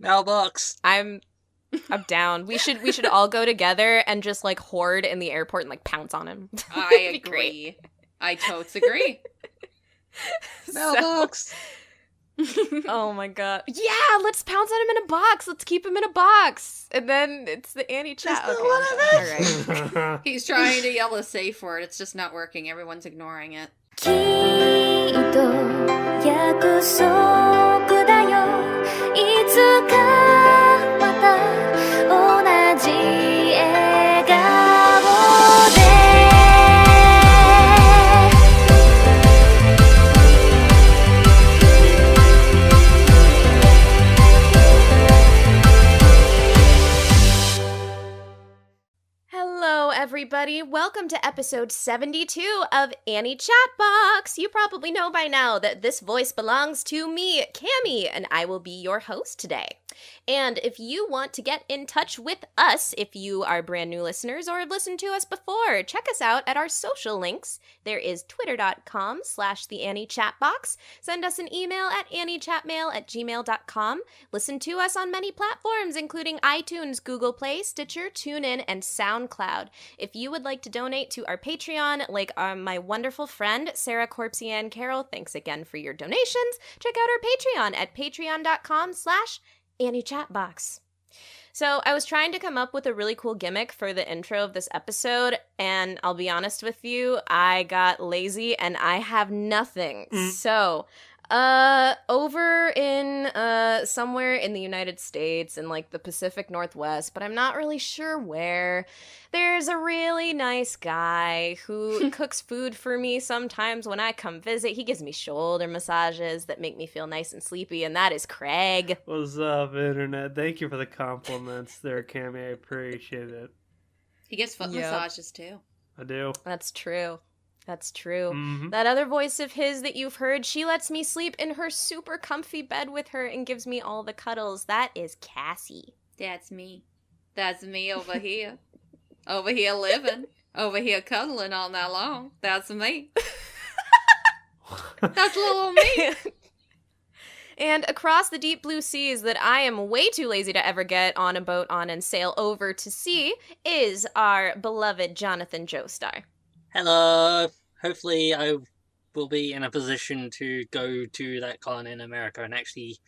Mailbox. I'm down. We should all go together and just like hoard in the airport and like pounce on him. I agree. I totes agree. Mailbox. Oh my god. Yeah, let's pounce on him in a box. Let's keep him in a box. And then it's the Annie chat. Okay, all right. He's trying to yell a safe word. It's just not working. Everyone's ignoring it. きっと約束だよいつかまた同じ笑顔で Hello, everybody. Welcome to episode 72 of Annie Chatbox. You probably know by now that this voice belongs to me, Kimi, and I will be your host today. And if you want to get in touch with us, if you are brand new listeners or have listened to us before, check us out at our social links. There is twitter.com/theanniechatbox. Send us an email at anniechatmail@gmail.com. Listen to us on many platforms, including iTunes, Google Play, Stitcher, TuneIn, and SoundCloud. If you would like to donate to our Patreon, like my wonderful friend, Sarah CorpsyAnn Carroll, thanks again for your donations. Check out our Patreon at patreon.com/AnnieChatbox. So I was trying to come up with a really cool gimmick for the intro of this episode, and I'll be honest with you, I got lazy and I have nothing. So, over in, somewhere in the United States, in like the Pacific Northwest, but I'm not really sure where, there's a really nice guy who cooks food for me sometimes when I come visit. He gives me shoulder massages that make me feel nice and sleepy, and that is Craig. What's up, Internet? Thank you for the compliments there, Cammy. I appreciate it. He gets foot massages too. I do. That's true. That's true. Mm-hmm. That other voice of his that you've heard, she lets me sleep in her super comfy bed with her and gives me all the cuddles. That is Cassie. That's me. That's me over here. Over here living. Over here cuddling all night long. That's me. That's little me. And across the deep blue seas that I am way too lazy to ever get on a boat on and sail over to see is our beloved Jonathan Joestar. Hello. Hopefully I will be in a position to go to that con in America and actually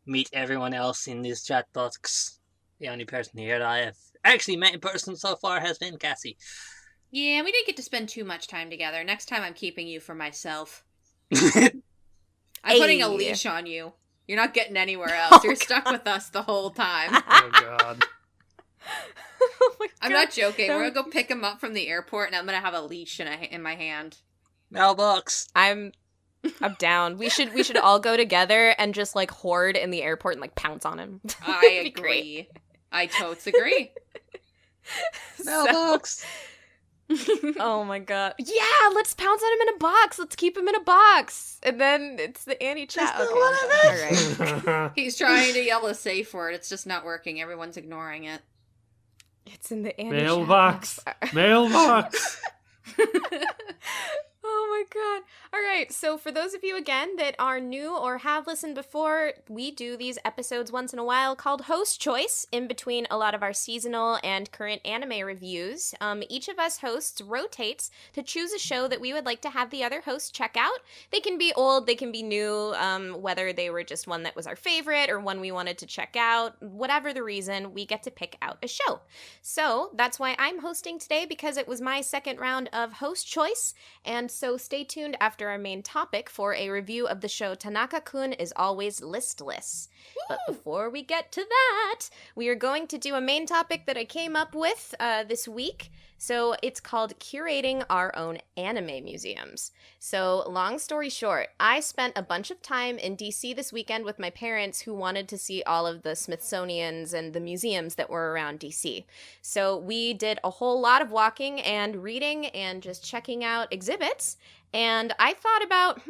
meet everyone else in this chat box. The only person here that I have actually met in person so far has been Cassie. Yeah, we didn't get to spend too much time together. Next time I'm keeping you for myself. I'm putting a leash on you. You're not getting anywhere else. You're stuck with us the whole time. Oh, God. Oh my I'm God. not joking. We're gonna go pick him up from the airport, and I'm gonna have a leash in my hand. Mailbox. I'm down. We should all go together and just like hoard in the airport and like pounce on him. I Be great. agree. I totes agree. Mailbox. Oh my god. Yeah, let's pounce on him in a box. Let's keep him in a box. And then it's the Annie chat. Okay. All right. He's trying to yell a safe word. It's just not working. Everyone's ignoring it. It's in the Annie Mailbox. chat. Mailbox. Oh my god. All right, so for those of you, again, that are new or have listened before, we do these episodes once in a while called Host Choice, in between a lot of our seasonal and current anime reviews. Each of us hosts rotates to choose a show that we would like to have the other host check out. They can be old, they can be new, whether they were just one that was our favorite or one we wanted to check out. Whatever the reason, we get to pick out a show. So that's why I'm hosting today, because it was my second round of Host Choice, and so stay tuned after our main topic for a review of the show Tanaka-kun is Always Listless. But before we get to that, we are going to do a main topic that I came up with this week. So it's called Curating Our Own Anime Museums. So long story short, I spent a bunch of time in DC this weekend with my parents who wanted to see all of the Smithsonians and the museums that were around DC. So we did a whole lot of walking and reading and just checking out exhibits. And I thought about,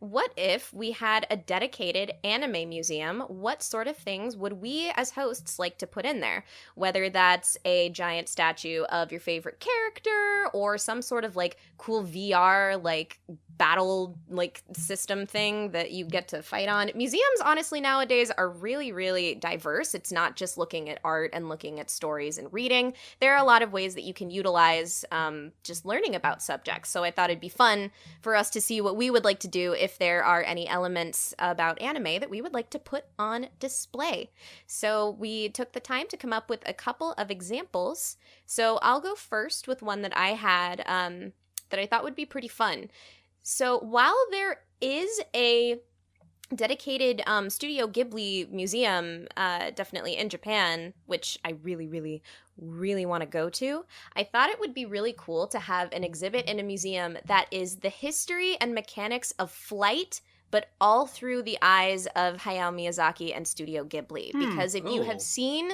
what if we had a dedicated anime museum? What sort of things would we as hosts like to put in there? Whether that's a giant statue of your favorite character or some sort of like cool VR like battle like system thing that you get to fight on. Museums honestly nowadays are really, really diverse. It's not just looking at art and looking at stories and reading. There are a lot of ways that you can utilize just learning about subjects. So I thought it'd be fun for us to see what we would like to do if there are any elements about anime that we would like to put on display. So we took the time to come up with a couple of examples. So I'll go first with one that I had that I thought would be pretty fun. So while there is a dedicated Studio Ghibli museum definitely in Japan, which I really, really, really want to go to, I thought it would be really cool to have an exhibit in a museum that is the history and mechanics of flight, but all through the eyes of Hayao Miyazaki and Studio Ghibli. Because if you have seen...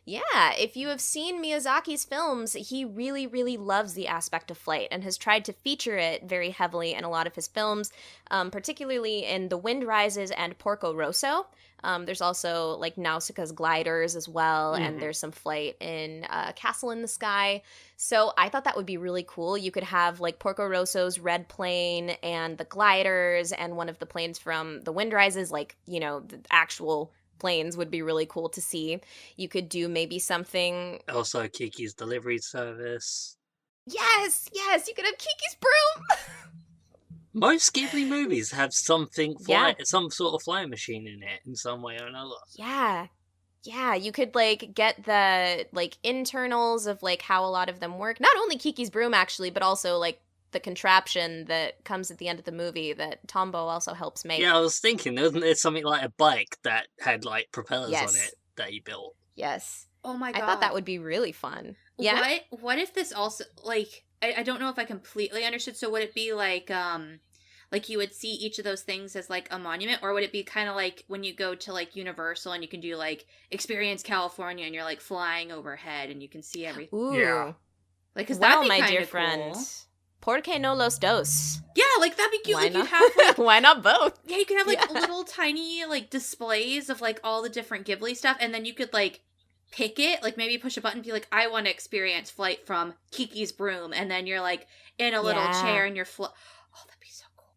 Yeah, if you have seen Miyazaki's films, he really, really loves the aspect of flight and has tried to feature it very heavily in a lot of his films, particularly in The Wind Rises and Porco Rosso. There's also like Nausicaa's gliders as well, and there's some flight in Castle in the Sky. So I thought that would be really cool. You could have like Porco Rosso's red plane and the gliders and one of the planes from The Wind Rises, like, you know, the actual planes would be really cool to see. You could do maybe something... Also, Kiki's delivery service. Yes, you could have Kiki's broom! Most Ghibli movies have some sort of flying machine in it in some way or another. Yeah, you could like get the like internals of like how a lot of them work. Not only Kiki's broom actually, but also like the contraption that comes at the end of the movie that Tombo also helps make. Yeah, I was thinking, wasn't there something like a bike that had like propellers on it that he built? Yes. Oh my god. I thought that would be really fun. Yeah. What if this also, like, I don't know if I completely understood, so would it be like you would see each of those things as like a monument, or would it be kind of like when you go to like Universal and you can do like Experience California and you're like flying overhead and you can see everything? Ooh. Yeah. Like, cause well, that'd be my kinda dear cool. friend. ¿Por qué no los dos? Yeah, like that'd be cute. Why like not? you'd have like Why not both? yeah, you could have like little tiny like displays of like all the different Ghibli stuff, and then you could like pick it, like maybe push a button and be like, I want to experience flight from Kiki's broom, and then you're like in a little chair and you're oh, that'd be so cool.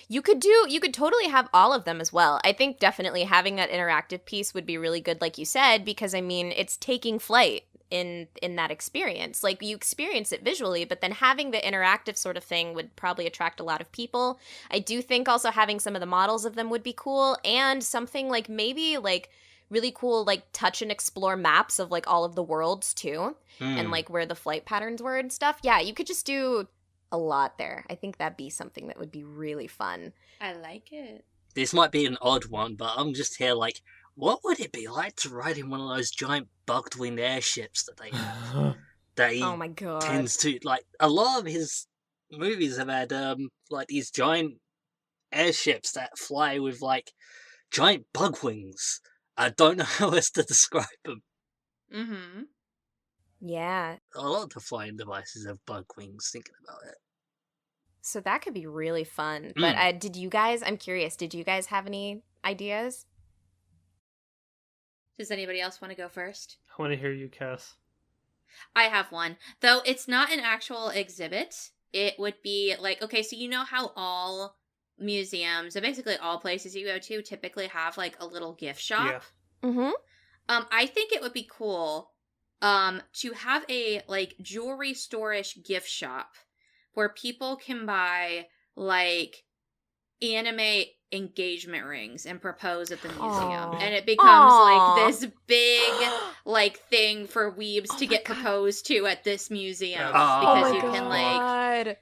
You could totally have all of them as well. I think definitely having that interactive piece would be really good, like you said, because I mean, it's taking flight in that experience. Like, you experience it visually, but then having the interactive sort of thing would probably attract a lot of people. I do think also having some of the models of them would be cool, and something like maybe like really cool like touch and explore maps of like all of the worlds too, and like where the flight patterns were and stuff. Yeah, you could just do a lot there. I think that'd be something that would be really fun. I like it. This might be an odd one, but I'm just here like, what would it be like to ride in one of those giant bugged-winged airships that they have? That he Oh my god. tends to, like, a lot of his movies have had, like, these giant airships that fly with, like, giant bug wings. I don't know how else to describe them. Mm-hmm. Yeah. A lot of the flying devices have bug wings, thinking about it. So that could be really fun. But I'm curious, did you guys have any ideas? Does anybody else want to go first? I want to hear you, Cass. I have one. Though it's not an actual exhibit. It would be like, okay, so you know how all museums, and basically all places you go to, typically have like a little gift shop? Yeah. Mm-hmm. I think it would be cool to have a like jewelry store-ish gift shop where people can buy like anime engagement rings and propose at the museum. Aww. And it becomes Aww. like this big like thing for weebs to get proposed to at this museum. Oh. Because Oh you my can like,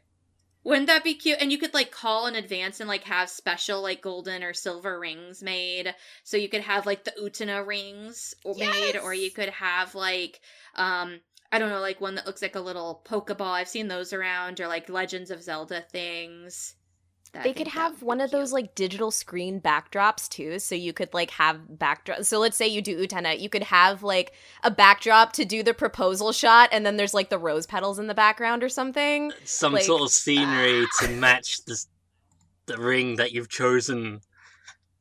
wouldn't that be cute? And you could like call in advance and like have special like golden or silver rings made. So you could have like the Utena rings made, or you could have like I don't know, like one that looks like a little Pokeball. I've seen those around, or like Legends of Zelda things. They could have one of those like digital screen backdrops too, so you could like have backdrop. So let's say you do Utena, you could have like a backdrop to do the proposal shot, and then there's like the rose petals in the background or something. Some like, sort of scenery to match the ring that you've chosen.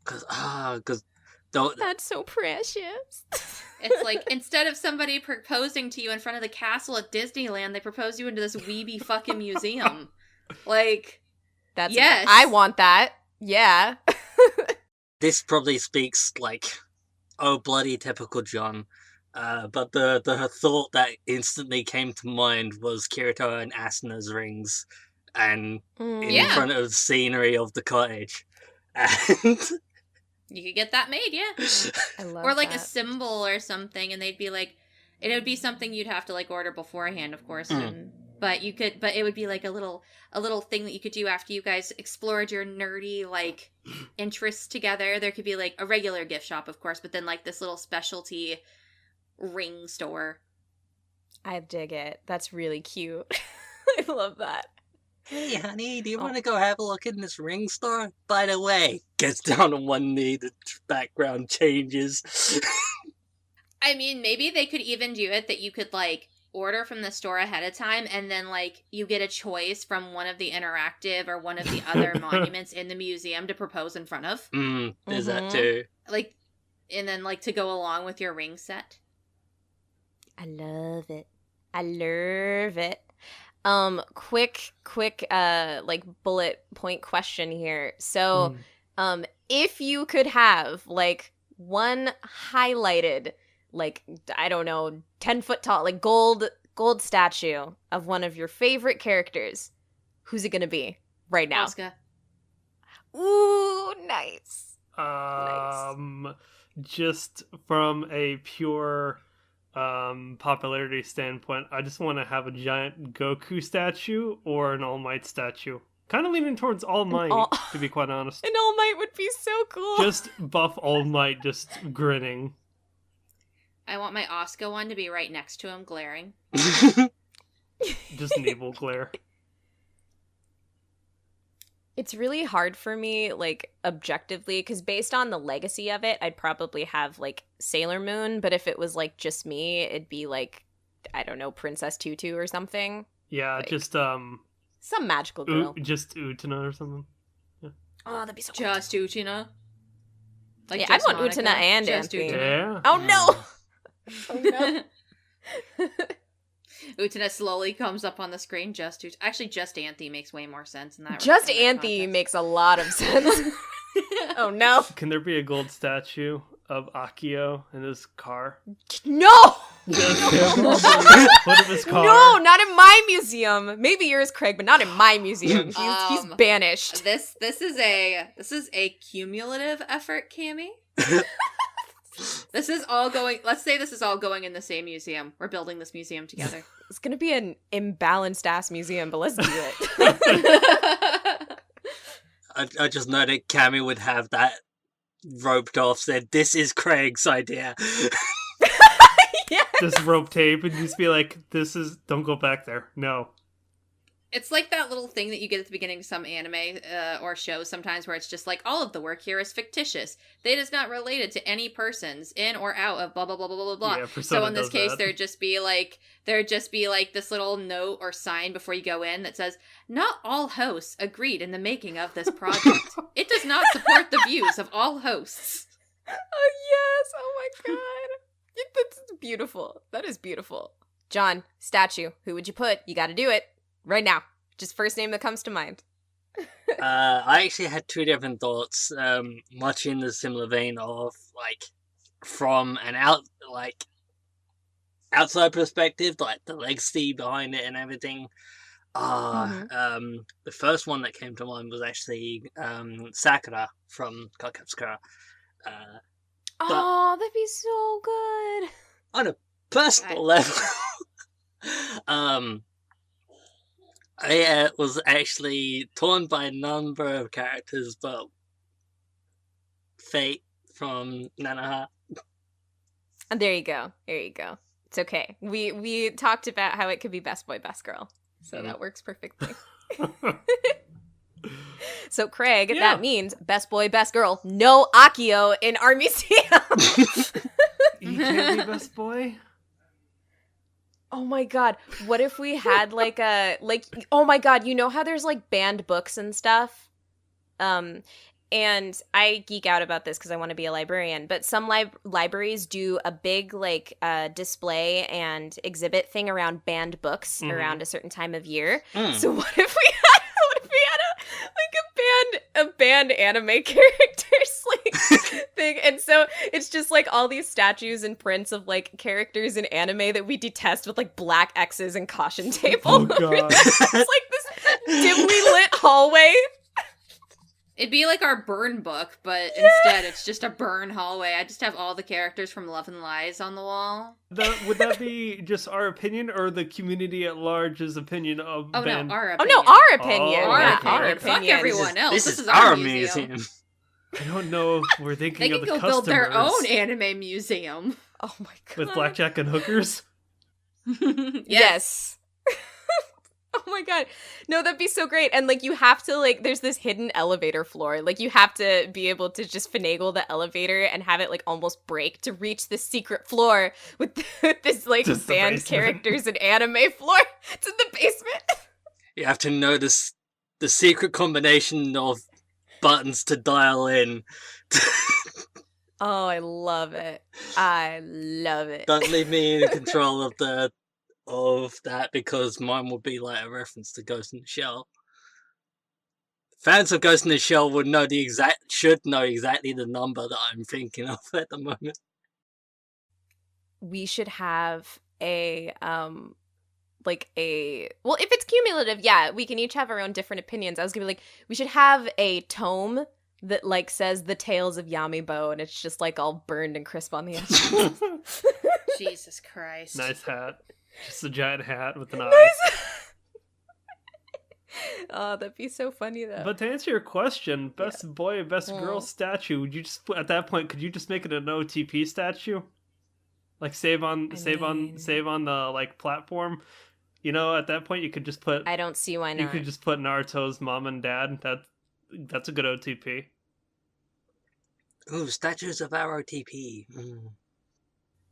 Because that's so precious. It's like, instead of somebody proposing to you in front of the castle at Disneyland, they propose you into this weeby fucking museum. Like, Yes. I want that. Yeah. This probably speaks like, oh, bloody typical John. But the thought that instantly came to mind was Kirito and Asuna's rings, and in Yeah. front of the scenery of the cottage. And You could get that made, yeah. I love Or like that. a symbol or something, and they'd be like, it would be something you'd have to like order beforehand, of course. But it would be like a little thing that you could do after you guys explored your nerdy like interests together. There could be like a regular gift shop, of course, but then like this little specialty ring store. I dig it. That's really cute. I love that. hey, honey, do you want to go have a look in this ring store? By the way, gets down on one knee, the background changes. I mean, maybe they could even do it that you could like order from the store ahead of time, and then like you get a choice from one of the interactive or one of the other monuments in the museum to propose in front of. There's that too. Like, and then like to go along with your ring set. I love it. I love it. Quick, like bullet point question here. So, if you could have like one highlighted, like, I don't know, 10-foot tall, like gold statue of one of your favorite characters, who's it gonna be right now? Asuka. Ooh, nice. Just from a pure popularity standpoint, I just want to have a giant Goku statue or an All Might statue. Kind of leaning towards All Might, to be quite honest. An All Might would be so cool. Just buff All Might, just grinning. I want my Asuka one to be right next to him, glaring. Just an evil glare. It's really hard for me, like, objectively, because based on the legacy of it, I'd probably have, like, Sailor Moon, but if it was, like, just me, it'd be, like, I don't know, Princess Tutu or something. Yeah, like, just, some magical girl. just Utena or something. Yeah. Oh, that'd be so cool. Just Utena. Like, Yeah, I'd just want Monica. Utena and Just Anthony. Utena. Yeah. Oh, no! Oh, no. Utena slowly comes up on the screen. Just Anthe makes way more sense in that. Just in that Anthe context. makes a lot of sense. Oh, no. Can there be a gold statue of Akio in his car? No! Just him on the hood of his car? No, not in my museum. Maybe yours, Craig, but not in my museum. He's banished. This is a cumulative effort, Cammy. This is all going. Let's say this is all going in the same museum. We're building this museum together. It's gonna be an imbalanced ass museum, but let's do it. I just know that Cammy would have that roped off, said, "This is Craig's idea." Yeah. Just rope tape and just be like, don't go back there. No. It's like that little thing that you get at the beginning of some anime or shows sometimes where it's just like, all of the work here is fictitious. It is not related to any persons in or out of blah, blah, blah, blah, blah, blah. Yeah, so in this does case, that. there'd just be like this little note or sign before you go in that says, not all hosts agreed in the making of this project. It does not support the views of all hosts. Oh, yes. Oh, my God. That's beautiful. That is beautiful. John, statue. Who would you put? You got to do it. Right now. Just first name that comes to mind. I actually had two different thoughts, much in the similar vein of, like, from an outside perspective, like the legacy behind it and everything. The first one that came to mind was actually Sakura from Sakura. Oh, that'd be so good. On a personal level, I was actually torn by a number of characters, but Fate from Nanoha. And there you go. There you go. It's okay. We talked about how it could be best boy, best girl. So that works perfectly. So, Craig, that means best boy, best girl. No Akio in our museum. You can't be best boy? Oh my God. What if we had oh my God, you know how there's like banned books and stuff? And I geek out about this because I want to be a librarian, but some libraries do a big display and exhibit thing around banned books around a certain time of year. So what if we had a banned anime characters like thing, and so it's just like all these statues and prints of like characters in anime that we detest with like black X's and caution tape all over. It's like this dimly lit hallway. It'd be like our burn book, but instead it's just a burn hallway. I just have all the characters from Love and Lies on the wall. Would that be just our opinion or the community at large's opinion of Oh band? no, our Oh opinion. no, our opinion. Oh, Yeah, okay. our Fuck opinion. everyone else. This This is is our our museum. museum. I don't know if we're thinking They of can the go build their customers own anime museum. Oh my god. with blackjack and hookers. Yes. Oh my god. No, that'd be so great. And like you have to like there's this hidden elevator floor. Like you have to be able to just finagle the elevator and have it like almost break to reach this secret floor with this like Just the banned basement. characters and anime floor. It's in the basement. You have to know this, the secret combination of buttons to dial in. Oh, I love it. I love it. Don't leave me in control of that because mine will be like a reference to Ghost in the Shell. Fans of Ghost in the Shell should know exactly the number that I'm thinking of at the moment. We should have a well, if it's cumulative, yeah, we can each have our own different opinions. I was gonna be like, we should have a tome that like says the tales of Yamibo, and it's just like all burned and crisp on the edge. Jesus Christ. Nice hat. Just a giant hat with an eye. Nice. Oh, that'd be so funny though. But to answer your question, best boy and best girl statue, would you just at that point could you just make it an OTP statue? Like save on the like platform? You know, at that point you could just put I don't see why not. you could just put Naruto's mom and dad. That's a good OTP. Ooh, statues of our OTP.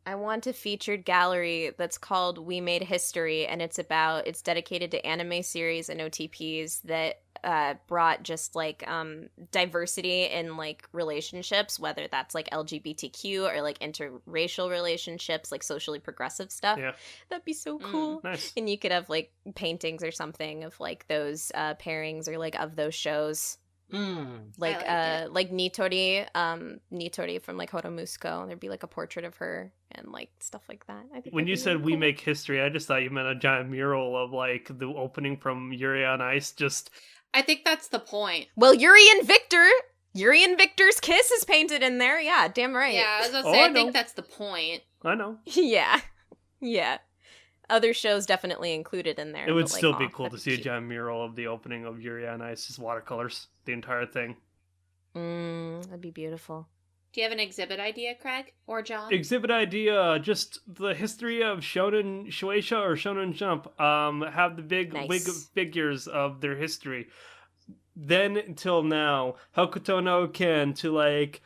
I want a featured gallery that's called We Made History, and it's dedicated to anime series and OTPs that brought just like diversity in like relationships, whether that's like LGBTQ or like interracial relationships, like socially progressive stuff. Yeah. That'd be so cool. Nice. And you could have like paintings or something of like those pairings or like of those shows. Like like Nitori from like Horomusuko. There'd be like a portrait of her and like stuff like that. I think When you said really we cool. make history, I just thought you meant a giant mural of like the opening from Yuri on Ice. Just I think that's the point. Well, Yuri and Victor's kiss is painted in there. Yeah, damn right. Yeah, I was gonna Oh, say, I I think know. that's the point. I know. Yeah. Yeah. Other shows definitely included in there. It would but, like, still be aw, cool to that'd see a cute. giant mural of the opening of Yuri on Ice, just watercolors, the entire thing. That'd be beautiful. Do you have an exhibit idea, Craig? Or John? Exhibit idea, just the history of Shonen Shueisha or Shonen Jump. Have the big Nice. figures of their history. Then until now, Hokuto no Ken to like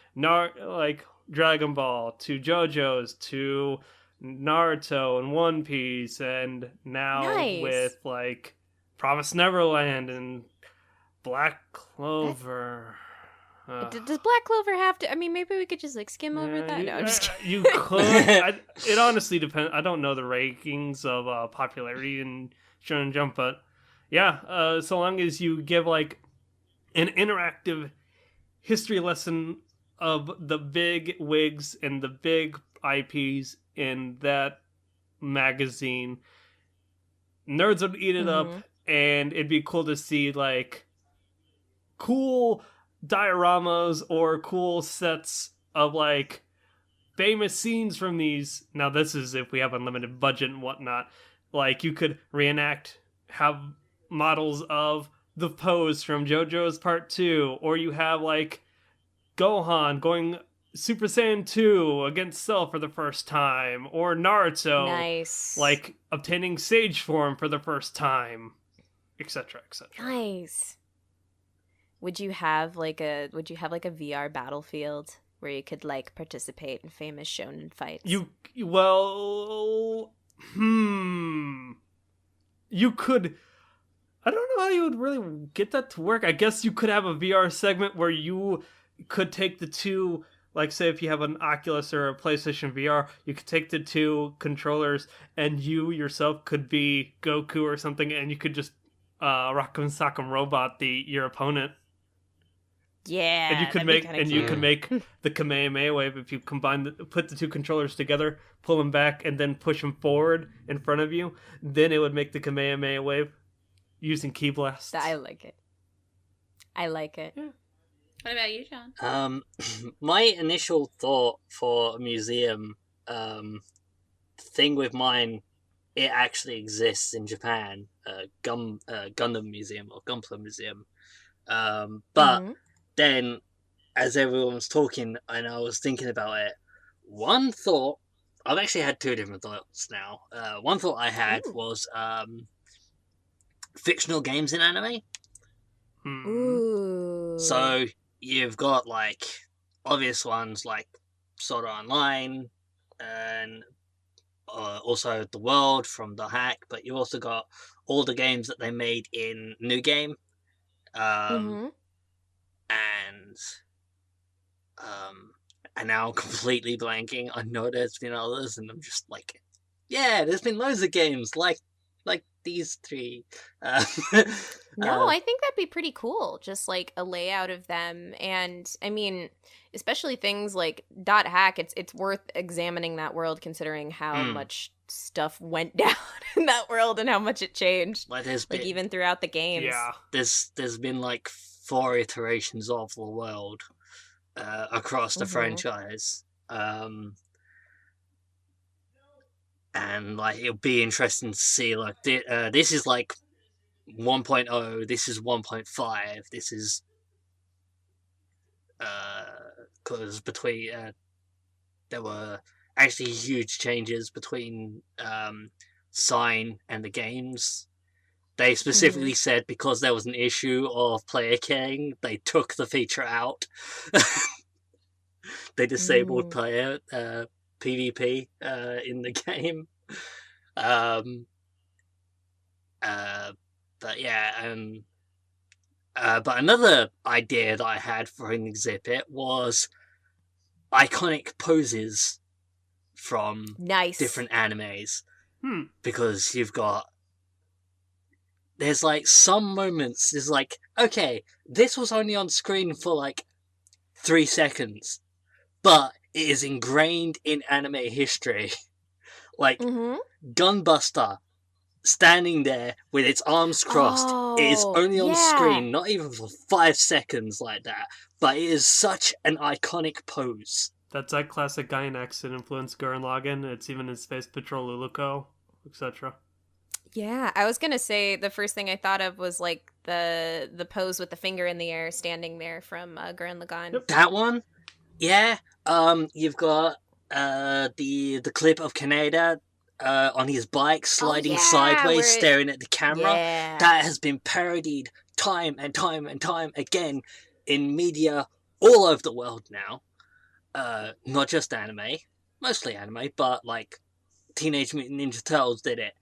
Dragon Ball, to JoJo's, to Naruto and One Piece, and now Nice. with like Promised Neverland and Black Clover. Does Black Clover have to? I mean, maybe we could just like skim over that. No, I'm just kidding. You could. It honestly depends. I don't know the rankings of popularity in Shonen Jump, but yeah, so long as you give like an interactive history lesson of the big wigs and the big IPs in that magazine, nerds would eat it up, and it'd be cool to see like cool dioramas or cool sets of like famous scenes from these. Now this is if we have unlimited budget and whatnot. Like you could have models of the pose from JoJo's Part 2, or you have like Gohan going Super Saiyan 2 against Cell for the first time, or Naruto Nice. like obtaining Sage form for the first time, etc., etc. Nice. Would you have like a VR battlefield where you could like participate in famous shonen fights? You could. I don't know how you would really get that to work. I guess you could have a VR segment where you could take the two, like say if you have an Oculus or a PlayStation VR, you could take the two controllers and you yourself could be Goku or something, and you could just Rock'em Sock'em Robot your opponent. Yeah, And you could that'd be make kinda cute. make the Kamehameha wave if you put the two controllers together, pull them back, and then push them forward in front of you. Then it would make the Kamehameha wave using key blasts. I like it. I like it. What about you, John? My initial thought for a museum thing with mine, it actually exists in Japan, Gundam Museum or Gunpla Museum. But then, as everyone was talking and I was thinking about it, one thought, I've actually had two different thoughts now. One thought I had was fictional games in anime. Ooh. So you've got like obvious ones like Sword Art Online and also The World from the Hack, but you also got all the games that they made in New Game. And now I'm completely blanking. I know there's been others, and I'm just like, yeah, there's been loads of games like these three. No, I think that'd be pretty cool. Just like a layout of them, and I mean, especially things like .hack. It's worth examining that world, considering how much stuff went down in that world and how much it changed. Like there's been, even throughout the games. Yeah. There's been like 4 iterations of the world across the franchise. And like it'll be interesting to see like this is like 1.0, this is 1.5, this is because between there were actually huge changes between Sign and the games. They specifically said because there was an issue of player killing, they took the feature out. They disabled player PvP in the game. But yeah, but another idea that I had for an exhibit was iconic poses from different animes. Because you've got, there's like some moments, there's like, okay, this was only on screen for like 3 seconds, but it is ingrained in anime history. Like, Gunbuster standing there with its arms crossed. It is only on screen, not even for 5 seconds like that, but it is such an iconic pose. That's that classic Gainax that influenced Gurren Lagann. It's even in Space Patrol Luluko, etc. Yeah, I was gonna say the first thing I thought of was like the pose with the finger in the air, standing there from Gurren Lagann. Yep. That one, yeah. You've got the clip of Kaneda on his bike sliding sideways, staring at the camera. Yeah. That has been parodied time and time and time again in media all over the world now. Not just anime, mostly anime, but like Teenage Mutant Ninja Turtles did it.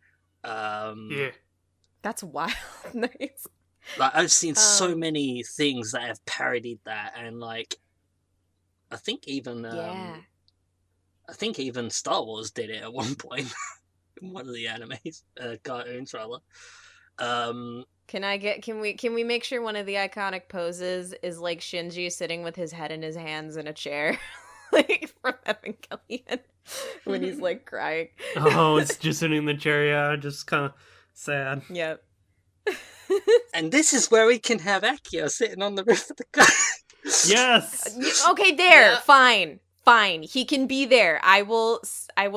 Yeah. That's wild. Nice. Like I've seen so many things that have parodied that, and like I think even Star Wars did it at one point in one of the animes, cartoons rather. Can we make sure one of the iconic poses is like Shinji sitting with his head in his hands in a chair, like from Evangelion, when he's like crying. Oh, it's just sitting in the chair, yeah, just kind of sad. Yep. And this is where we can have Akio sitting on the roof of the car. Yes. Okay, there. Yeah. Fine. He can be there. I will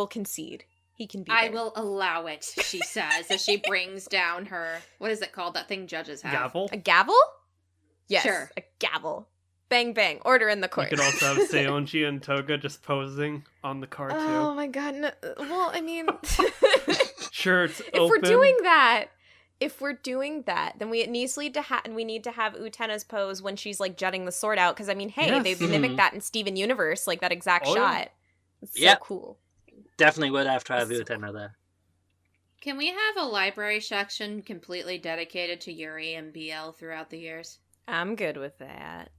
concede. He can be there. I will allow it, she says, as she brings down her, what is it called? That thing judges have. Gavel? A gavel? Yes. Sure. A gavel. Bang, bang. Order in the court. You could also have Seonji and Toga just posing on the car, too. Oh my god. No. Well, I mean... Sure, it's if we're doing that, then we need to have Utena's pose when she's like jutting the sword out. Because I mean, hey, they mimicked that in Steven Universe, like that exact shot. It's so cool. Definitely would have to have Utena there. Can we have a library section completely dedicated to Yuri and BL throughout the years? I'm good with that.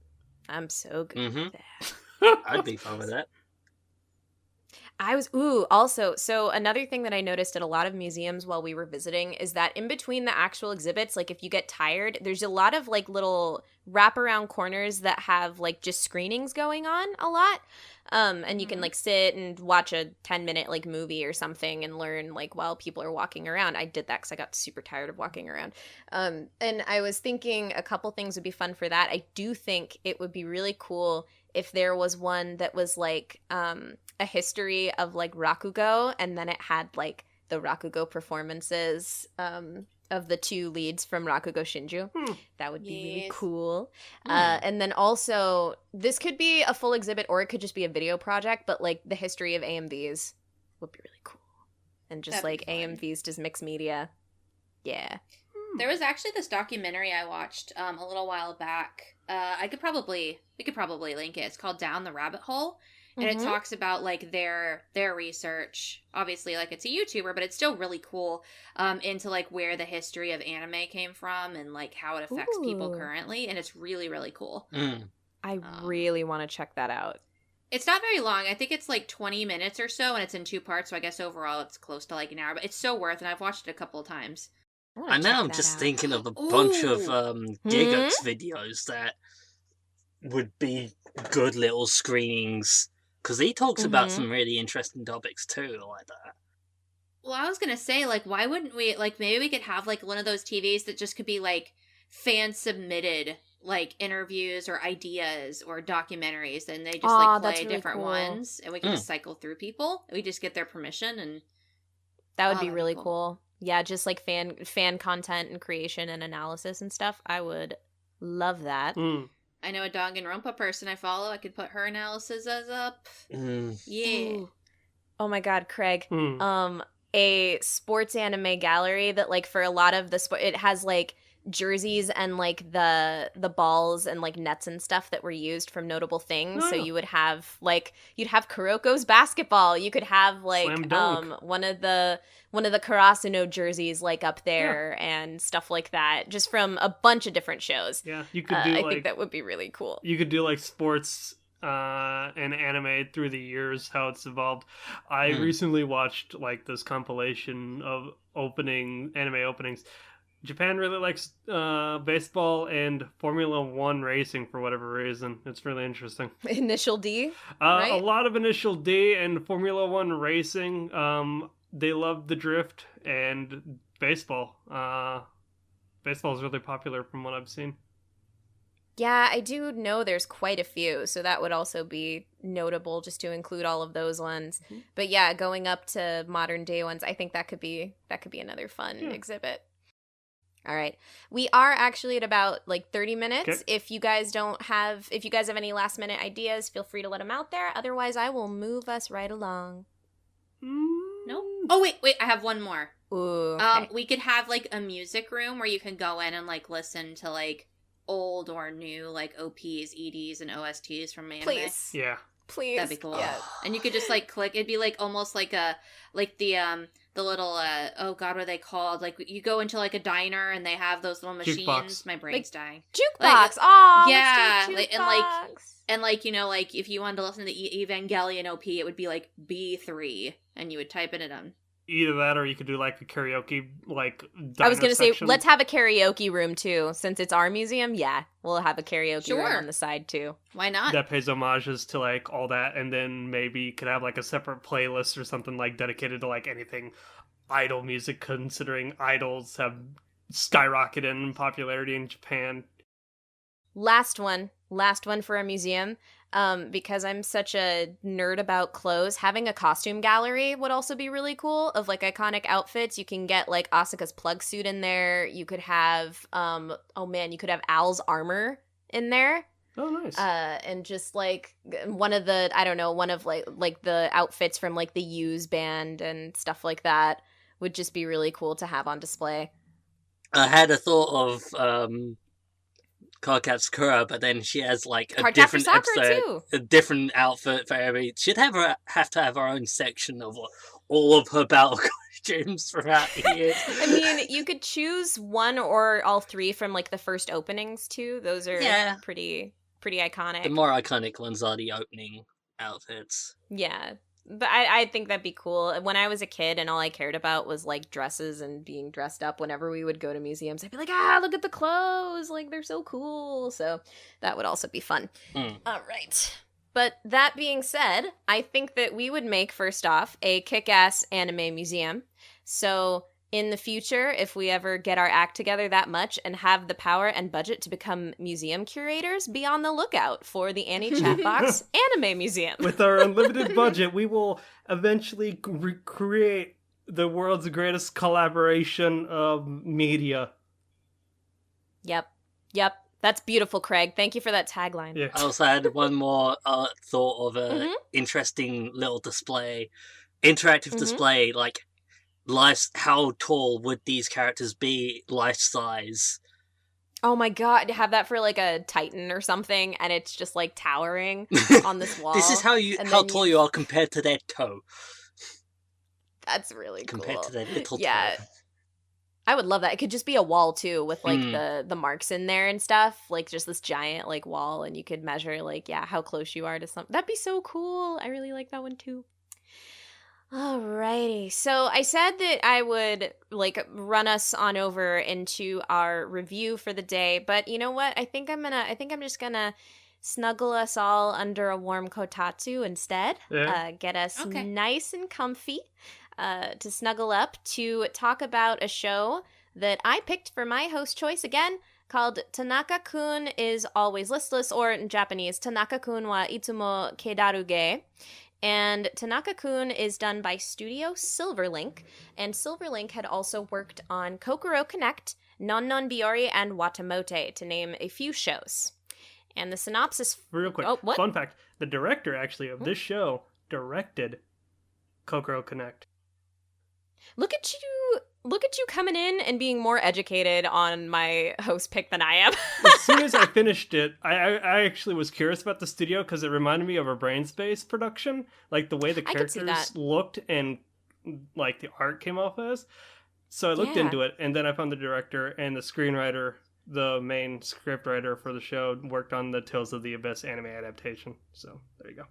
I'm so good with that. I'd be fine with that. Also, so another thing that I noticed at a lot of museums while we were visiting is that in between the actual exhibits, like if you get tired, there's a lot of like little wraparound corners that have like just screenings going on a lot. And you can like sit and watch a 10-minute like movie or something and learn like while people are walking around. I did that because I got super tired of walking around. And I was thinking a couple things would be fun for that. I do think it would be really cool if there was one that was like a history of like Rakugo, and then it had like the Rakugo performances of the two leads from Rakugo Shinju. That would be really cool. And then also, this could be a full exhibit or it could just be a video project, but like the history of AMVs would be really cool. And just That'd like AMVs does mixed media. Yeah. There was actually this documentary I watched a little while back. We could probably link it. It's called Down the Rabbit Hole. And it talks about like their research. Obviously, like it's a YouTuber, but it's still really cool into like where the history of anime came from and like how it affects people currently. And it's really, really cool. I really want to check that out. It's not very long. I think it's like 20 minutes or so, and it's in 2 parts. So I guess overall it's close to like an hour. But it's so worth it. And I've watched it a couple of times. And now I'm just thinking of a bunch of Gigax videos that would be good little screenings. Because he talks about some really interesting topics too, like that. Well, I was gonna say, like, why wouldn't we, like, maybe we could have, like, one of those TVs that just could be, like, fan-submitted, like, interviews or ideas or documentaries, and they just, like, play really different ones, and we can just cycle through people. We just get their permission, and... That would be really cool. Yeah, just, like, fan content and creation and analysis and stuff. I would love that. I know a Danganronpa person I follow. I could put her analysis as up. Yeah. Ooh. Oh my god, Craig. A sports anime gallery that like for a lot of the sport, it has like jerseys and like the balls and like nets and stuff that were used from notable things. So you would have like you'd have Kuroko's basketball. You could have like one of the Karasuno jerseys like up there and stuff like that, just from a bunch of different shows. Yeah, you could do I think that would be really cool. You could do like sports and anime through the years, how it's evolved. I recently watched like this compilation of anime openings. Japan really likes baseball and Formula 1 racing for whatever reason. It's really interesting. Initial D, right? A lot of Initial D and Formula 1 racing. They love the drift and baseball. Baseball is really popular from what I've seen. Yeah, I do know there's quite a few, so that would also be notable just to include all of those ones. But yeah, going up to modern day ones, I think that could be another fun exhibit. All right. We are actually at about like 30 minutes. Okay. If you guys have any last minute ideas, feel free to let them out there. Otherwise, I will move us right along. Nope. Oh, wait, I have one more. Ooh. Okay. We could have like a music room where you can go in and like listen to like old or new like OPs, EDs, and OSTs from anime. Please. Yeah. Please. That'd be cool. Yeah. And you could just like click. It'd be like almost like the little oh god, what are they called? Like you go into like a diner and they have those little machines. Jukebox. My brain's dying. Jukebox. Like, Yeah. And like you know, like if you wanted to listen to the Evangelion OP, it would be like B3, and you would type it in. Either that, or you could do like a karaoke like. I was gonna section. say, let's have a karaoke room too, since it's our museum. Yeah, we'll have a karaoke room on the side too. Why not? That pays homages to like all that, and then maybe you could have like a separate playlist or something like dedicated to like anything idol music, considering idols have skyrocketed in popularity in Japan. Last one for a museum. Because I'm such a nerd about clothes, having a costume gallery would also be really cool of like iconic outfits. You can get like Asuka's plug suit in there. You could have, you could have Al's armor in there. Oh, nice. And just like one of the outfits from like the U's band and stuff like that would just be really cool to have on display. I had a thought of, Cardcaptor Sakura, but then she has like a Cardcaptor different Sakura episode, too. a different outfit for every. She'd have to have her own section of all of her battle costumes throughout the years. I mean, you could choose one or all three from like the first openings too. Those are pretty iconic. The more iconic ones are the opening outfits. Yeah. But I think that'd be cool. When I was a kid and all I cared about was like dresses and being dressed up whenever we would go to museums, I'd be like, look at the clothes. Like, they're so cool. So that would also be fun. All right. But that being said, I think that we would make, first off, a kick-ass anime museum. So in the future, if we ever get our act together that much and have the power and budget to become museum curators, be on the lookout for the Annie Chatbox Anime Museum. With our unlimited budget, we will eventually recreate the world's greatest collaboration of media. Yep. That's beautiful, Craig. Thank you for that tagline. Yeah. I also had one more thought of a interesting little display, interactive display, like how tall would these characters be life size? Oh my god, to have that for like a Titan or something, and it's just like towering on this wall. This is how tall you are compared to their toe. That's really compared cool. to their little toe. I would love that. It could just be a wall too, with like the marks in there and stuff, like just this giant like wall, and you could measure like how close you are to something. That'd be so cool. I really like that one too. Alrighty, so I said that I would like run us on over into our review for the day, but you know what? I think I'm just gonna snuggle us all under a warm kotatsu instead. Get us nice and comfy. To snuggle up to talk about a show that I picked for my host choice again, called Tanaka-kun is Always Listless, or in Japanese, Tanaka-kun wa Itsumo Kedaruge. And Tanaka-kun is done by Studio Silverlink, and Silverlink had also worked on Kokoro Connect, Non Non Biori, and Watamote, to name a few shows. And the synopsis... Real quick, fun fact, the director actually of this show directed Kokoro Connect. Look at you coming in and being more educated on my host pick than I am. As soon as I finished it, I actually was curious about the studio because it reminded me of a Brain Space production. Like the way the characters looked and like the art came off as. So I looked into it, and then I found the director and the screenwriter, the main scriptwriter for the show, worked on the Tales of the Abyss anime adaptation. So there you go.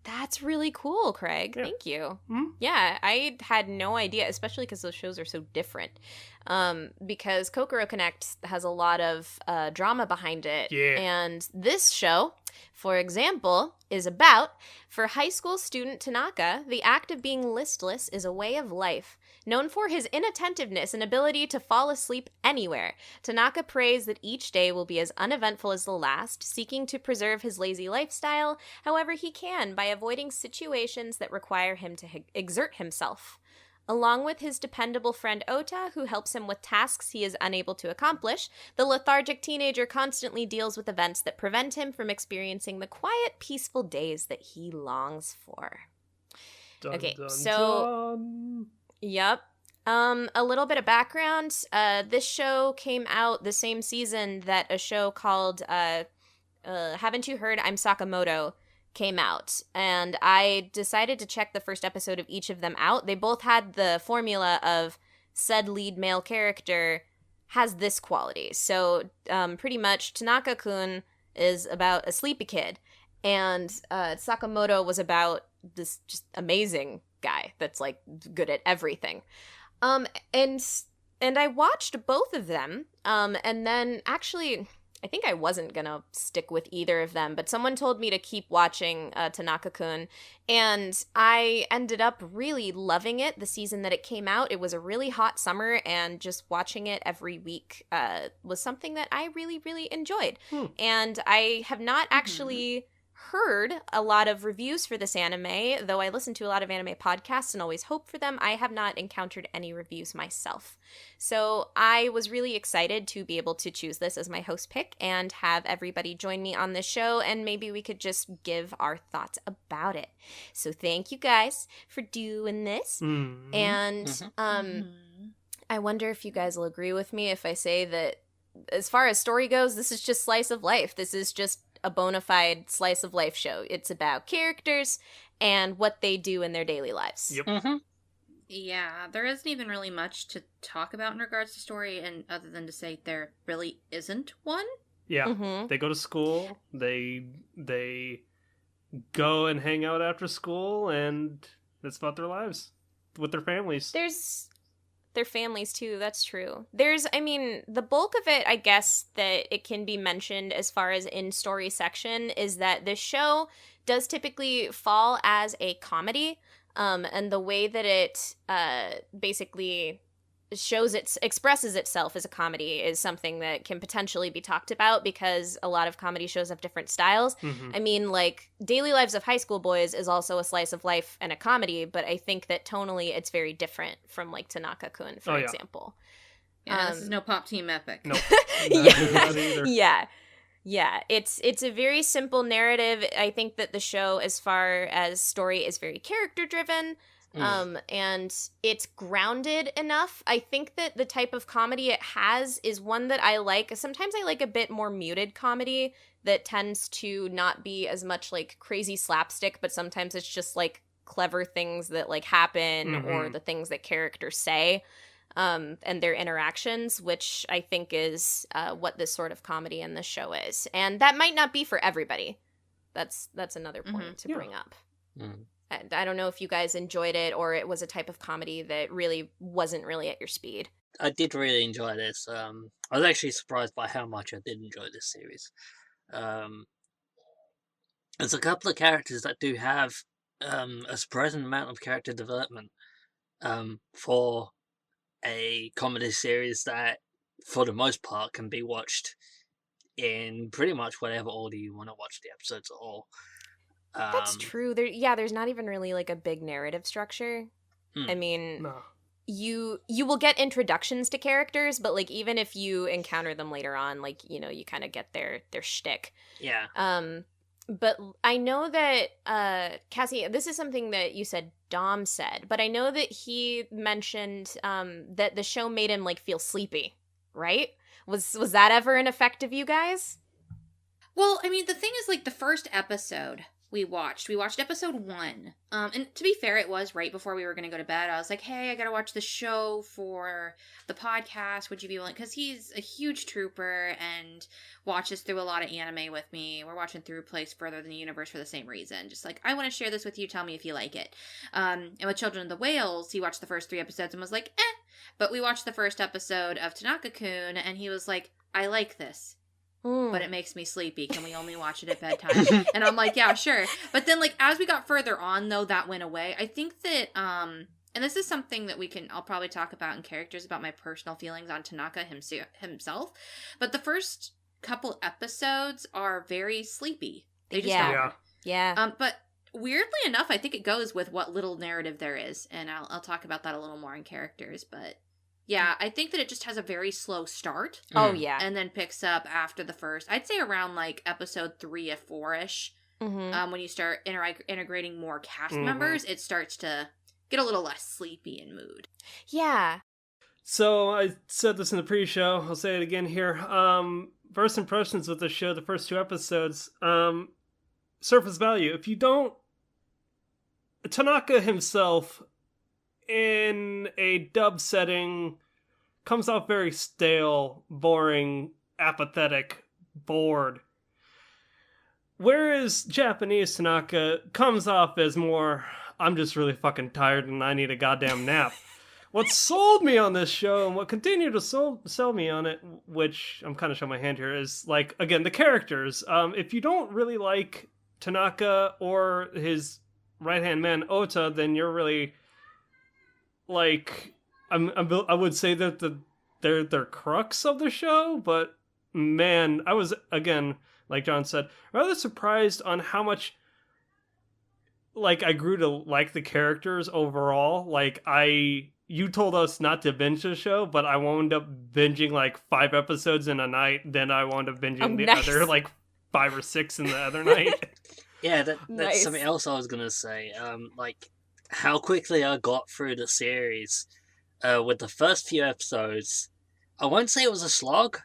That's really cool, Craig. Yeah. Thank you. Mm-hmm. Yeah, I had no idea, especially because those shows are so different. Because Kokoro Connect has a lot of drama behind it. Yeah. And this show, for example, is about, for high school student Tanaka, the act of being listless is a way of life. Known for his inattentiveness and ability to fall asleep anywhere, Tanaka prays that each day will be as uneventful as the last, seeking to preserve his lazy lifestyle however he can by avoiding situations that require him to exert himself. Along with his dependable friend Ota, who helps him with tasks he is unable to accomplish, the lethargic teenager constantly deals with events that prevent him from experiencing the quiet, peaceful days that he longs for. Dun, Okay, dun, so... dun. Yep. A little bit of background. This show came out the same season that a show called Haven't You Heard I'm Sakamoto came out. And I decided to check the first episode of each of them out. They both had the formula of said lead male character has this quality. So pretty much Tanaka-kun is about a sleepy kid. And Sakamoto was about this just amazing guy that's like good at everything. And I watched both of them. And then actually, I think I wasn't gonna stick with either of them, but someone told me to keep watching Tanaka-kun, and I ended up really loving it the season that it came out. It was a really hot summer, and just watching it every week was something that I really, really enjoyed. And I have not actually heard a lot of reviews for this anime, though I listen to a lot of anime podcasts and always hope for them. I have not encountered any reviews myself. So I was really excited to be able to choose this as my host pick and have everybody join me on this show, and maybe we could just give our thoughts about it. So thank you guys for doing this. And I wonder if you guys will agree with me if I say that as far as story goes, this is just slice of life. This is just a bona fide slice of life show. It's about characters and what they do in their daily lives. Yep. Yeah, there isn't even really much to talk about in regards to story, and other than to say there really isn't one. Yeah, they go to school. They go and hang out after school, and that's about their lives with their families. There's their families too, that's true. The bulk of it, I guess, that it can be mentioned as far as in story section is that this show does typically fall as a comedy, and the way that it basically expresses itself as a comedy is something that can potentially be talked about, because a lot of comedy shows have different styles. Like Daily Lives of High School Boys is also a slice of life and a comedy, but I think that tonally it's very different from like Tanaka-kun, for example. Yeah, this is no Pop Team Epic. Nope. Not either. Yeah, it's a very simple narrative. I think that the show, as far as story, is very character driven. And it's grounded enough. I think that the type of comedy it has is one that I like. Sometimes I like a bit more muted comedy that tends to not be as much like crazy slapstick, but sometimes it's just like clever things that like happen or the things that characters say, and their interactions, which I think is what this sort of comedy in this show is. And that might not be for everybody. That's another point to bring up. I don't know if you guys enjoyed it, or it was a type of comedy that really wasn't really at your speed. I did really enjoy this. I was actually surprised by how much I did enjoy this series. There's a couple of characters that do have a surprising amount of character development for a comedy series that, for the most part, can be watched in pretty much whatever order you want to watch the episodes at all. That's true. There's not even really like a big narrative structure. No. You will get introductions to characters, but like even if you encounter them later on, like, you kind of get their shtick. Yeah. But I know that Cassie, this is something that you said Dom said, but I know that he mentioned that the show made him like feel sleepy, right? Was that ever an effect of you guys? Well, the thing is, like, the first episode we watched episode 1. And to be fair, it was right before we were going to go to bed. I was like, hey, I got to watch the show for the podcast. Would you be willing? Because he's a huge trooper and watches through a lot of anime with me. We're watching through Place Further Than the Universe for the same reason. Just like, I want to share this with you. Tell me if you like it. And with Children of the Whales, he watched the first 3 episodes and was like, eh. But we watched the first episode of Tanaka-kun and he was like, I like this. But it makes me sleepy. Can we only watch it at bedtime? And I'm like, yeah, sure. But then, like, as we got further on, though, that went away. I think that, and this is something that I'll probably talk about in characters, about my personal feelings on Tanaka himself. But the first couple episodes are very sleepy. They just are. Yeah. But weirdly enough, I think it goes with what little narrative there is. And I'll talk about that a little more in characters, but... yeah, I think that it just has a very slow start. Oh, yeah. And then picks up after the first, I'd say around like episode 3 or 4-ish. When you start integrating more cast members, it starts to get a little less sleepy in mood. Yeah. So I said this in the pre-show. I'll say it again here. First impressions with the show, the first 2 episodes. Surface value. If you don't... Tanaka himself... in a dub setting, comes off very stale, boring, apathetic, bored. Whereas Japanese Tanaka comes off as more, I'm just really fucking tired and I need a goddamn nap. What sold me on this show, and what continued to sell me on it, which I'm kind of showing my hand here, is, like, again, the characters. If you don't really like Tanaka or his right-hand man, Ota, then you're really... like, I would say that they're crux of the show, but man, I was, again, like John said, rather surprised on how much, like, I grew to like the characters overall. Like, you told us not to binge the show, but I wound up binging like 5 episodes in a night, then I wound up binging other, like, 5 or 6 in the other night. Yeah, that's something else I was gonna say. Like, how quickly I got through the series with the first few episodes. I won't say it was a slog,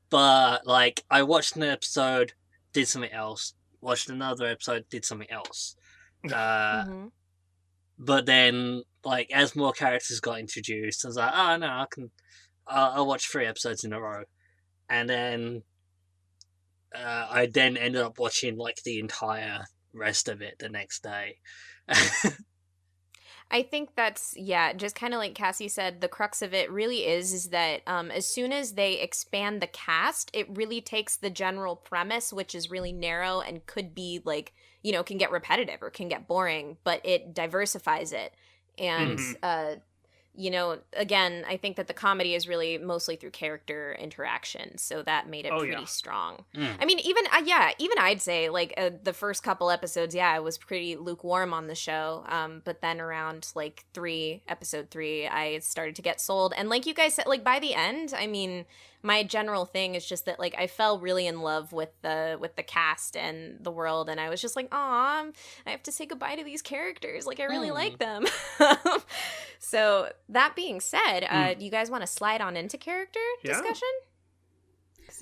but, like, I watched an episode, did something else, watched another episode, did something else. But then, like, as more characters got introduced, I was like, oh no, I'll watch 3 episodes in a row. And then I then ended up watching, like, the entire rest of it the next day. I think that's, yeah, just kind of like Cassie said, the crux of it really is that as soon as they expand the cast, it really takes the general premise, which is really narrow and could be like, can get repetitive or can get boring, but it diversifies it. And, again, I think that the comedy is really mostly through character interaction, so that made it pretty strong. I mean, even I'd say, like, the first couple episodes, I was pretty lukewarm on the show, but then around, like, episode 3, I started to get sold, and like you guys said, like, by the end, I mean, my general thing is just that, like, I fell really in love with the cast and the world, and I was just like, aw, I have to say goodbye to these characters. Like, I really like them. So, that being said, do you guys want to slide on into character discussion?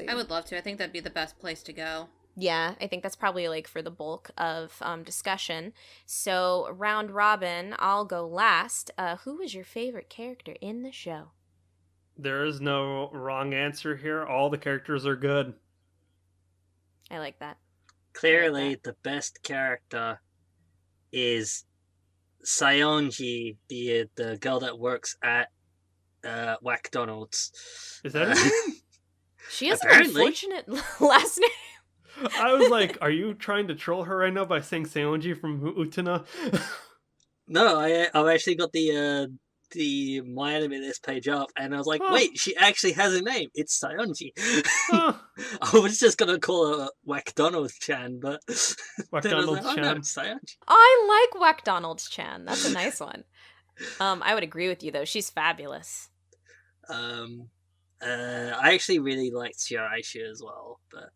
I would love to. I think that'd be the best place to go. Yeah, I think that's probably, like, for the bulk of discussion. So, round robin, I'll go last. Who was your favorite character in the show? There is no wrong answer here. All the characters are good. I like that. Clearly, the best character is Sayonji, the girl that works at McDonald's. Is that her name? She has an unfortunate last name. I was like, are you trying to troll her right now by saying Sayonji from Utena? No, I've actually got the My Anime List page up, and I was like, wait, she actually has a name. It's Sayonji. I was just gonna call her McDonald's-chan, but McDonald's-chan. No, it's Sayonji. I like McDonald's-chan. That's a nice one. I would agree with you, though. She's fabulous. I actually really liked Shiraishi as well, but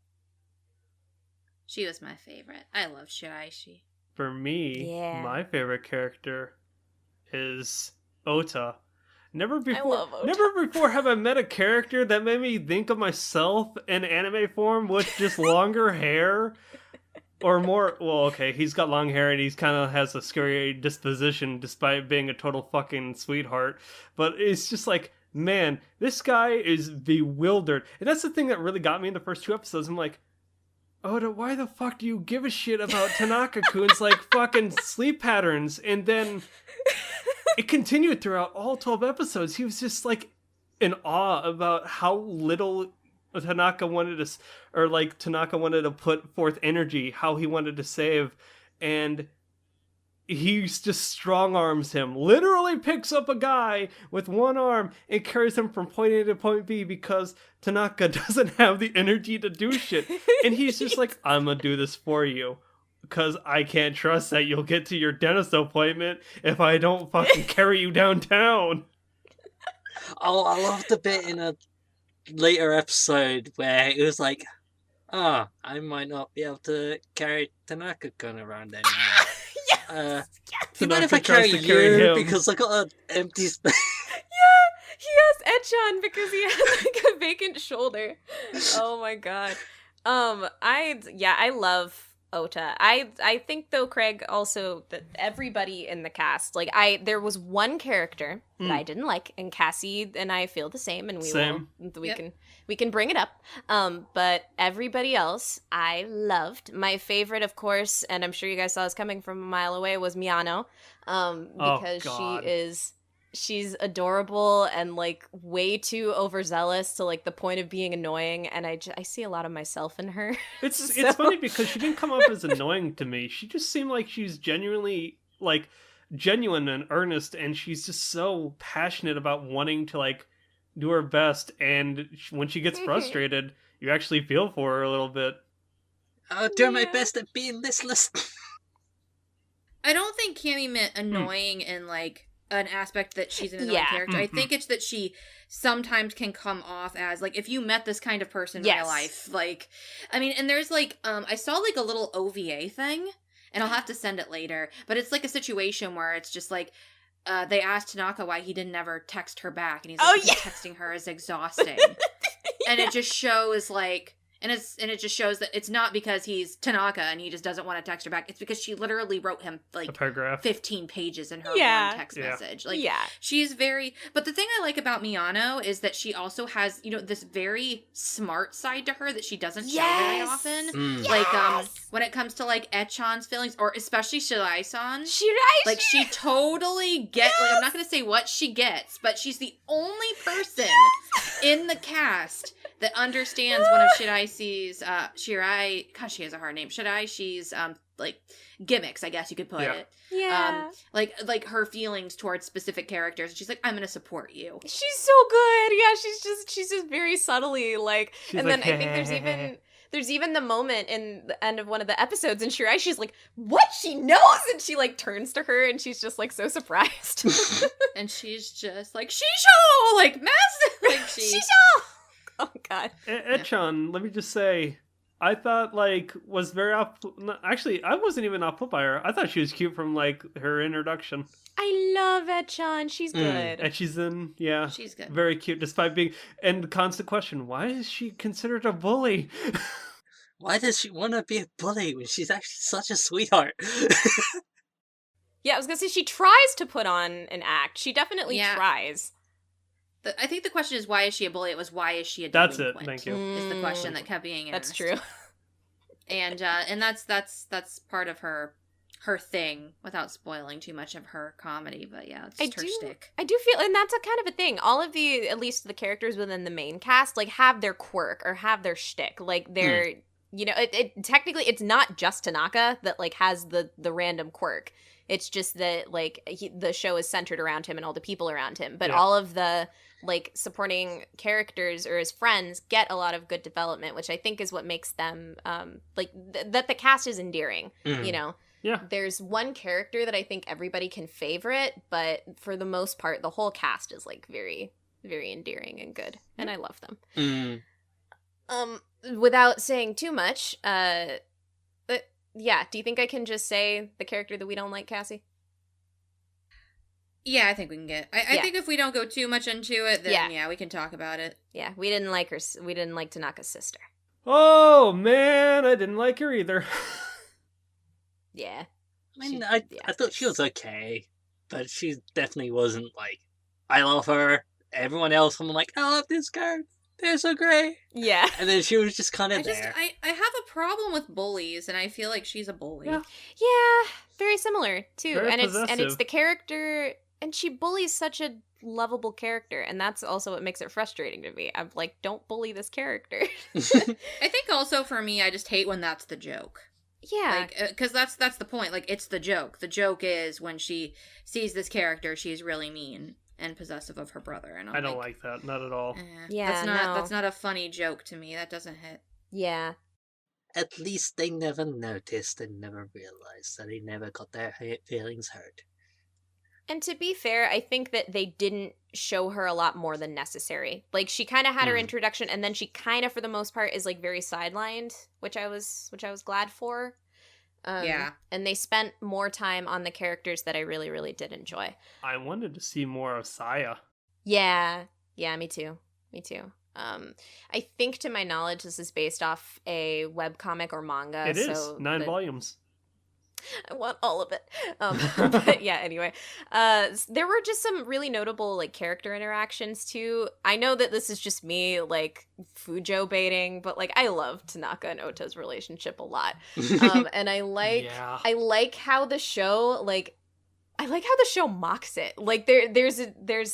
she was my favorite. I love Shiraishi. For me, my favorite character is Ota. Never before have I met a character that made me think of myself in anime form with just longer hair. Or more, well, okay, he's got long hair and he's kind of has a scary disposition despite being a total fucking sweetheart. But it's just like, man, this guy is bewildered. And that's the thing that really got me in the first 2 episodes. I'm like, Oda, why the fuck do you give a shit about Tanaka-kun's, like, fucking sleep patterns? And then it continued throughout all 12 episodes. He was just, like, in awe about how little Tanaka wanted to put forth energy, how he wanted to save, and he just strong arms him, literally picks up a guy with one arm and carries him from point A to point B because Tanaka doesn't have the energy to do shit. And he's just like, I'm gonna do this for you because I can't trust that you'll get to your dentist appointment if I don't fucking carry you downtown. Oh, I love the bit in a later episode where it was like, I might not be able to carry Tanaka-kun around anymore. Yes! Do you mind if I carry you? Because I got an empty space. Yeah, he has Echan because he has like a vacant shoulder. Oh my god. I love Ota. I think though, Craig, also that everybody in the cast, like there was one character that I didn't like, and Cassie and I feel the same, and we can bring it up. But everybody else I loved. My favorite, of course, and I'm sure you guys saw this coming from a mile away, was Miyano. Because she's adorable and like way too overzealous to like the point of being annoying, and I see a lot of myself in her. It's funny because she didn't come off as annoying to me. She just seemed like she's genuinely like genuine and earnest, and she's just so passionate about wanting to like do her best, and when she gets frustrated, you actually feel for her a little bit. I'll do my best at being listless. I don't think Kimi meant annoying in like an aspect that she's an annoying character. I think it's that she sometimes can come off as like, if you met this kind of person in real life, like, I mean, and there's like, I saw like a little OVA thing, and I'll have to send it later, but it's like a situation where it's just like, they asked Tanaka why he didn't ever text her back, and he's like, texting her is exhausting. And it just shows like, And it just shows that it's not because he's Tanaka and he just doesn't want to text her back. It's because she literally wrote him like a paragraph, 15 pages in her one text message. Like, she's very. But the thing I like about Miyano is that she also has, you know, this very smart side to her that she doesn't show very often. Like when it comes to like Echan's feelings, or especially Shirai-san. Like she totally gets. Like, I'm not gonna say what she gets, but she's the only person in the cast that understands one of Shirai's, gosh, she has a hard name. Shirai's, like, gimmicks, I guess you could put it. Yeah. Like her feelings towards specific characters. She's like, I'm gonna support you. She's so good. Yeah, she's just very subtly, like, she's and like, then I think there's even the moment in the end of one of the episodes in Shirai, she's like, what? She knows? And she, like, turns to her, and she's just, like, so surprised. And she's just like, Shisho! Like, massive! Like, Shisho! Oh, God. Echan, let me just say, I thought, like, was very actually, I wasn't even off put by her. I thought she was cute from, like, her introduction. I love Echan. She's good. And she's she's good. Very cute, despite being, and the constant question, why is she considered a bully? Why does she want to be a bully when she's actually such a sweetheart? Yeah, I was gonna say, she tries to put on an act. She definitely tries. I think the question is, why is she a bully? It was, why is she a delinquent? That's it, thank you. Is the question that kept being asked. That's true. And that's part of her thing, without spoiling too much of her comedy, but yeah, it's her shtick. I do feel, and that's a kind of a thing. All of the, at least the characters within the main cast, like, have their quirk or have their shtick. Like, they're, you know, it technically, it's not just Tanaka that, like, has the random quirk. It's just that, like, the show is centered around him and all the people around him. But all of the, like, supporting characters or his friends get a lot of good development, which I think is what makes them, like, that the cast is endearing, you know? Yeah. There's one character that I think everybody can favorite, but for the most part, the whole cast is, like, very, very endearing and good. And I love them. Without saying too much, yeah, do you think I can just say the character that we don't like, Cassie? Yeah, I think we can get. I think if we don't go too much into it, then we can talk about it. Yeah, we didn't like her. We didn't like Tanaka's sister. Oh man, I didn't like her either. Yeah. I mean, I thought she was okay, but she definitely wasn't like, I love her. Everyone else, I'm like, I love this character. They're so great. Yeah. And then she was just kind of there. I have a problem with bullies, and I feel like she's a bully. Yeah, very similar too. Very and possessive. it's the character, and she bullies such a lovable character, and that's also what makes it frustrating to me. I'm like, don't bully this character. I think also for me, I just hate when that's the joke. Yeah. Like, because that's the point. Like, it's the joke. The joke is when she sees this character, she's really mean and possessive of her brother. And I don't like that. Not at all. That's not a funny joke to me. That doesn't hit. Yeah. At least they never noticed and never realized that they never got their feelings hurt. And to be fair, I think that they didn't show her a lot more than necessary. Like, she kind of had her introduction, and then she kind of, for the most part, is, like, very sidelined, which I was glad for. And they spent more time on the characters that I really, really did enjoy. I wanted to see more of Saya. Yeah, me too. I think, to my knowledge, this is based off a webcomic or manga. It is 9 volumes. I want all of it. But yeah, anyway. There were just some really notable, like, character interactions, too. I know that this is just me, like, Fujo baiting, but, like, I love Tanaka and Ota's relationship a lot. And I like how the show, like, I like how the show mocks it. Like, there's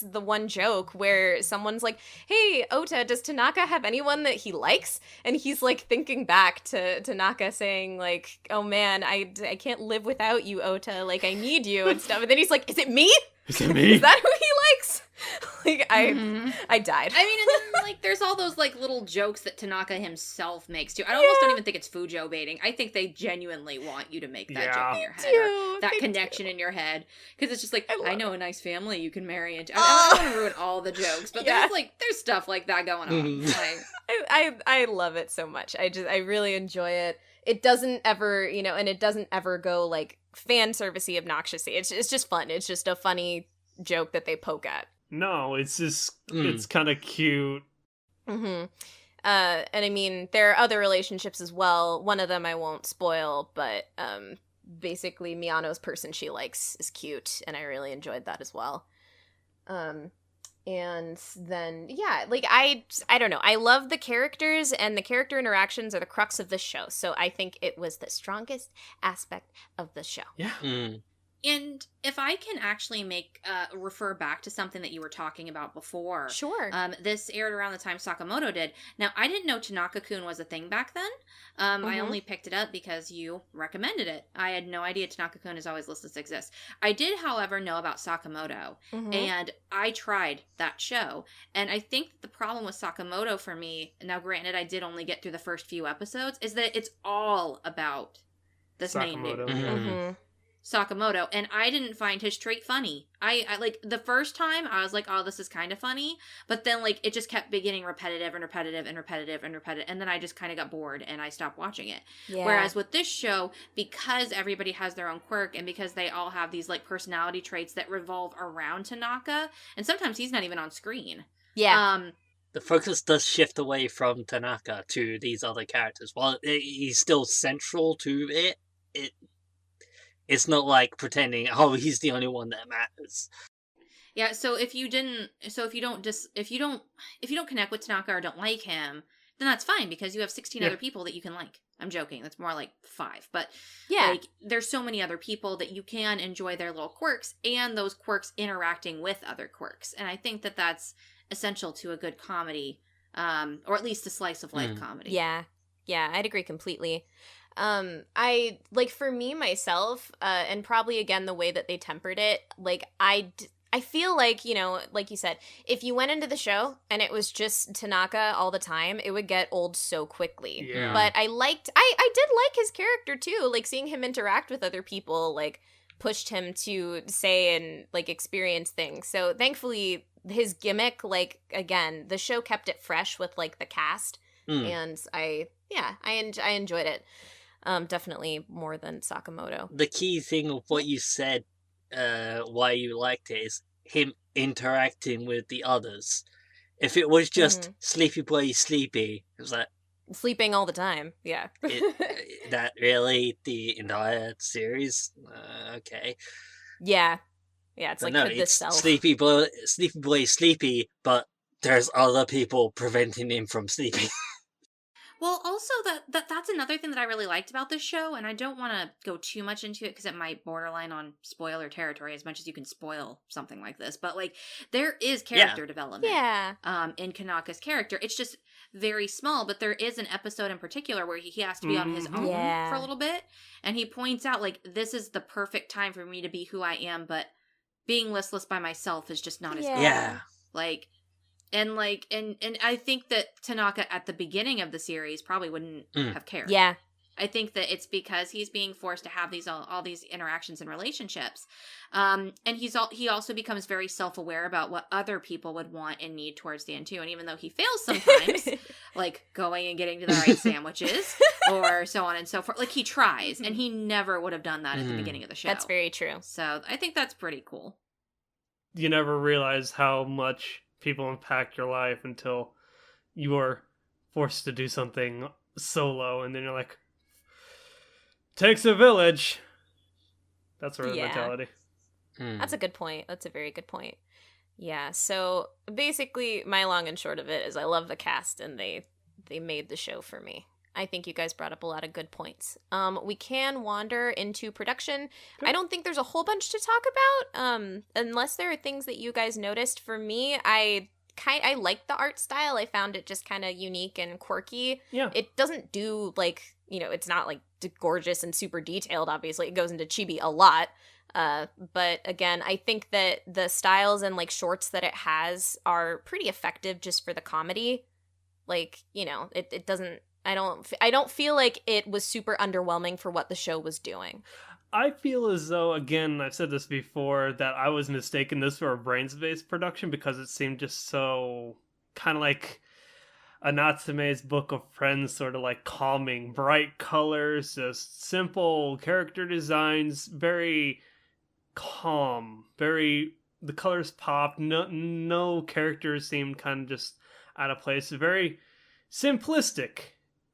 the one joke where someone's like, hey, Ota, does Tanaka have anyone that he likes? And he's, like, thinking back to Tanaka saying, like, oh man, I can't live without you, Ota. Like, I need you and stuff. And then he's like, is it me? Is it me? Is that who he likes? Like, I died. I mean, and then, like, there's all those, like, little jokes that Tanaka himself makes, too. I almost don't even think it's Fujo baiting. I think they genuinely want you to make that joke in your head. Or that connection in your head. Because it's just like, I know a nice family you can marry into. I don't want to ruin all the jokes, but there's stuff like that going on. I love it so much. I really enjoy it. It doesn't ever, and it doesn't ever go, like, fan servicey obnoxiously. It's just fun. It's just a funny joke that they poke at. No, it's just, it's kind of cute. Mm-hmm. And I mean, there are other relationships as well. One of them I won't spoil, but basically Miyano's person she likes is cute, and I really enjoyed that as well. And then, yeah, like, I don't know. I love the characters, and the character interactions are the crux of this show. So I think it was the strongest aspect of the show. Yeah. And if I can actually refer back to something that you were talking about before. Sure. This aired around the time Sakamoto did. Now, I didn't know Tanaka-kun was a thing back then. I only picked it up because you recommended it. I had no idea Tanaka-kun is Always Listless exists. I did, however, know about Sakamoto. And I tried that show. And I think the problem with Sakamoto for me, now granted I did only get through the first few episodes, is that it's all about this main dude. Sakamoto, and I didn't find his trait funny. I like, the first time I was like, oh, this is kind of funny, but then like it just kept getting repetitive, and then I just kind of got bored and I stopped watching it. Whereas with this show, because everybody has their own quirk, and because they all have these like personality traits that revolve around Tanaka, and sometimes he's not even on screen. The focus does shift away from Tanaka to these other characters. While he's still central to it, it's not like pretending, oh, he's the only one that matters. Yeah, so if you don't connect with Tanaka or don't like him, then that's fine, because you have 16 other people that you can like. I'm joking. That's more like 5. But like, there's so many other people that you can enjoy their little quirks, and those quirks interacting with other quirks. And I think that that's essential to a good comedy, or at least a slice of life comedy. Yeah, I'd agree completely. I, like, for me, myself, and probably, again, the way that they tempered it, like, I feel like, you know, like you said, if you went into the show and it was just Tanaka all the time, it would get old so quickly. Yeah. But I did like his character, too. Like, seeing him interact with other people, like, pushed him to say and, like, experience things. So, thankfully, his gimmick, like, again, the show kept it fresh with, like, the cast. And I enjoyed it. Definitely more than Sakamoto. The key thing of what you said, why you liked it, is him interacting with the others. If it was just Sleepy Boy Sleepy, it was like... Sleeping all the time, yeah. That really the entire series? Okay. Yeah, it's but like, no, could this self? Sleepy Boy Sleepy, but there's other people preventing him from sleeping. Well, also, that's another thing that I really liked about this show, and I don't want to go too much into it because it might borderline on spoiler territory, as much as you can spoil something like this, but, like, there is character development in Kanaka's character. It's just very small, but there is an episode in particular where he has to be on his own for a little bit, and he points out, like, this is the perfect time for me to be who I am, but being listless by myself is just not as good. Yeah. Like... And I think that Tanaka at the beginning of the series probably wouldn't have cared. Yeah. I think that it's because he's being forced to have all these interactions and relationships. And he also becomes very self-aware about what other people would want and need towards the end too. And even though he fails sometimes, like going and getting to the right sandwiches or so on and so forth, like he tries, and he never would have done that at the beginning of the show. That's very true. So I think that's pretty cool. You never realize how much people impact your life until you are forced to do something solo, and then you're like, takes a village. That sort of mentality. That's a good point. That's a very good point. Yeah, so basically my long and short of it is I love the cast, and they made the show for me. I think you guys brought up a lot of good points. We can wander into production. Good. I don't think there's a whole bunch to talk about, unless there are things that you guys noticed. For me, I like the art style. I found it just kind of unique and quirky. Yeah. It doesn't do, like, you know, it's not, like, gorgeous and super detailed, obviously. It goes into chibi a lot. But, again, I think that the styles and, like, shorts that it has are pretty effective just for the comedy. Like, you know, it doesn't... I don't feel like it was super underwhelming for what the show was doing. I feel as though, again, I've said this before, that I was mistaken this for a Brains-based production because it seemed just so kind of like a Natsume's Book of Friends, sort of like calming, bright colors, just simple character designs, very calm, the colors popped, no characters seemed kind of just out of place, very simplistic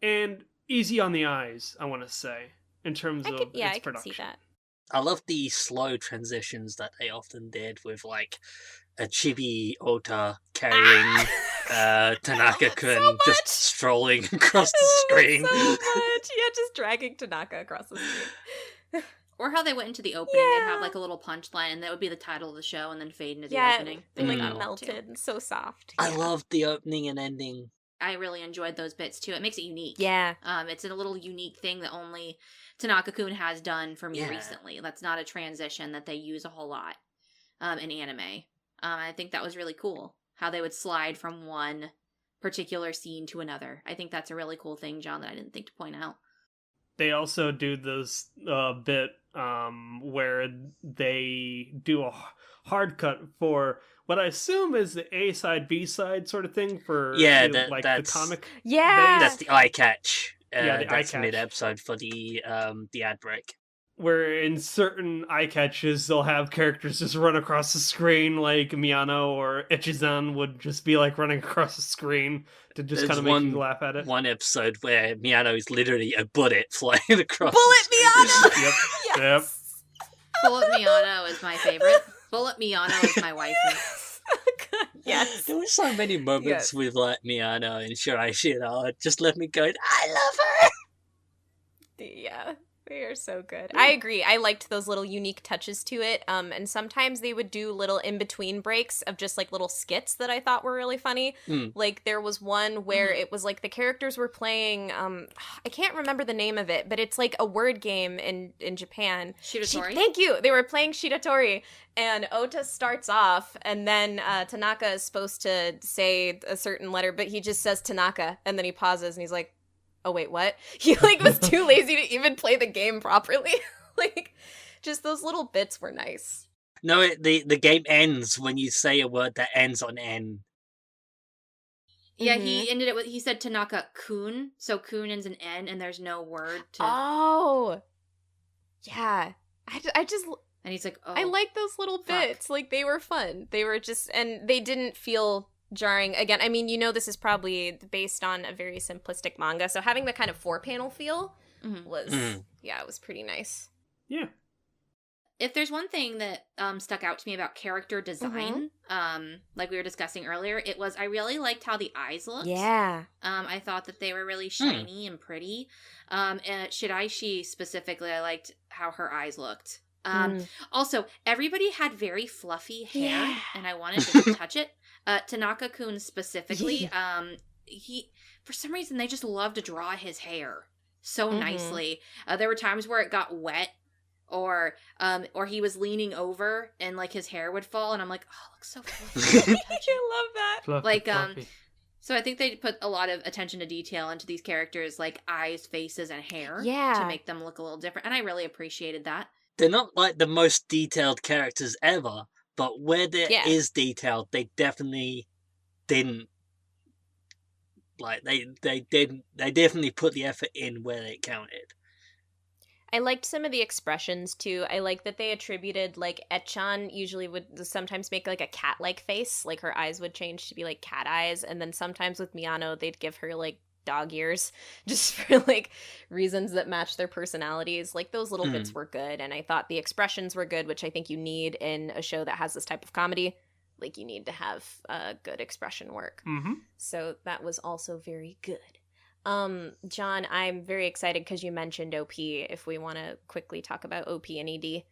and easy on the eyes, I want to say, in terms of its I production. could see that. I love the slow transitions that they often did with, like, a chibi Ota carrying Tanaka-kun So just much! strolling across the I love it screen. so much. Yeah, just dragging Tanaka across the screen. Or how they went into the opening, they'd have like a little punchline, and that would be the title of the show, and then fade into the opening. They like Mm. melted and so soft. I Yeah. loved the opening and ending. I really enjoyed those bits too. It makes it unique. Yeah. It's a little unique thing that only Tanaka-kun has done for me Yeah. recently. That's not a transition that they use a whole lot in anime. I think that was really cool. How they would slide from one particular scene to another. I think that's a really cool thing, John, that I didn't think to point out. They also do this bit where they do a hard cut for what I assume is the A side, B side sort of thing for Yeah, like that's the comic. Yeah. That's the eye catch. Yeah, the eye that's catch. mid-episode for the ad break. Where in certain eye catches they'll have characters just run across the screen, like Miyano or Ichizan would just be like running across the screen to just There's kind of make you laugh at it. One episode where Miyano is literally a bullet flying across. Bullet the Miyano! screen. Yep. Yes! Bullet Miyano is my favorite. Bullet Miyano is my wifey. Yes. There were so many moments Yes. with like Miyano and Shirai Shiro. It just left me going, I love her. Yeah, they are so good. I agree. I liked those little unique touches to it. And sometimes they would do little in-between breaks of just like little skits that I thought were really funny. Mm. Like there was one where it was like the characters were playing I can't remember the name of it, but it's like a word game in Japan. Shiratori? Thank you. They were playing Shiratori, and Ota starts off, and then Tanaka is supposed to say a certain letter, but he just says Tanaka, and then he pauses, and he's like, oh wait, what? He like was too lazy to even play the game properly. Like, just those little bits were nice. No, the game ends when you say a word that ends on N. Yeah, he ended it with, he said Tanaka-kun, so kun ends in N, and there's no word to... Oh, yeah. I just And he's like, oh. I like those little fuck. bits. Like they were fun. They were just, and they didn't feel jarring. Again, I mean, this is probably based on a very simplistic manga, so having the kind of 4-panel feel was, yeah, it was pretty nice. Yeah. If there's one thing that stuck out to me about character design, like we were discussing earlier, it was I really liked how the eyes looked. Yeah. I thought that they were really shiny and pretty. And Shiraishi specifically, I liked how her eyes looked. Also, everybody had very fluffy hair, and I wanted to touch it. Tanaka-kun specifically, he, for some reason, they just love to draw his hair so nicely. There were times where it got wet, or he was leaning over and like his hair would fall, and I'm like, oh, it looks so fluffy. I love that. Fluffy, Like, fluffy. So I think they put a lot of attention to detail into these characters, like eyes, faces, and hair, Yeah. to make them look a little different, and I really appreciated that. They're not like the most detailed characters ever, but where there is detailed, they definitely didn't. Like they definitely put the effort in where it counted. I liked some of the expressions too. I like that they attributed, like, Echan usually would sometimes make like a cat-like face, like her eyes would change to be like cat eyes, and then sometimes with Miyano they'd give her like dog ears just for like reasons that match their personalities. Like those little bits were good, and I thought the expressions were good, which I think you need in a show that has this type of comedy. Like you need to have good expression work. So that was also very good. John, I'm very excited because you mentioned OP. If we want to quickly talk about OP and ED.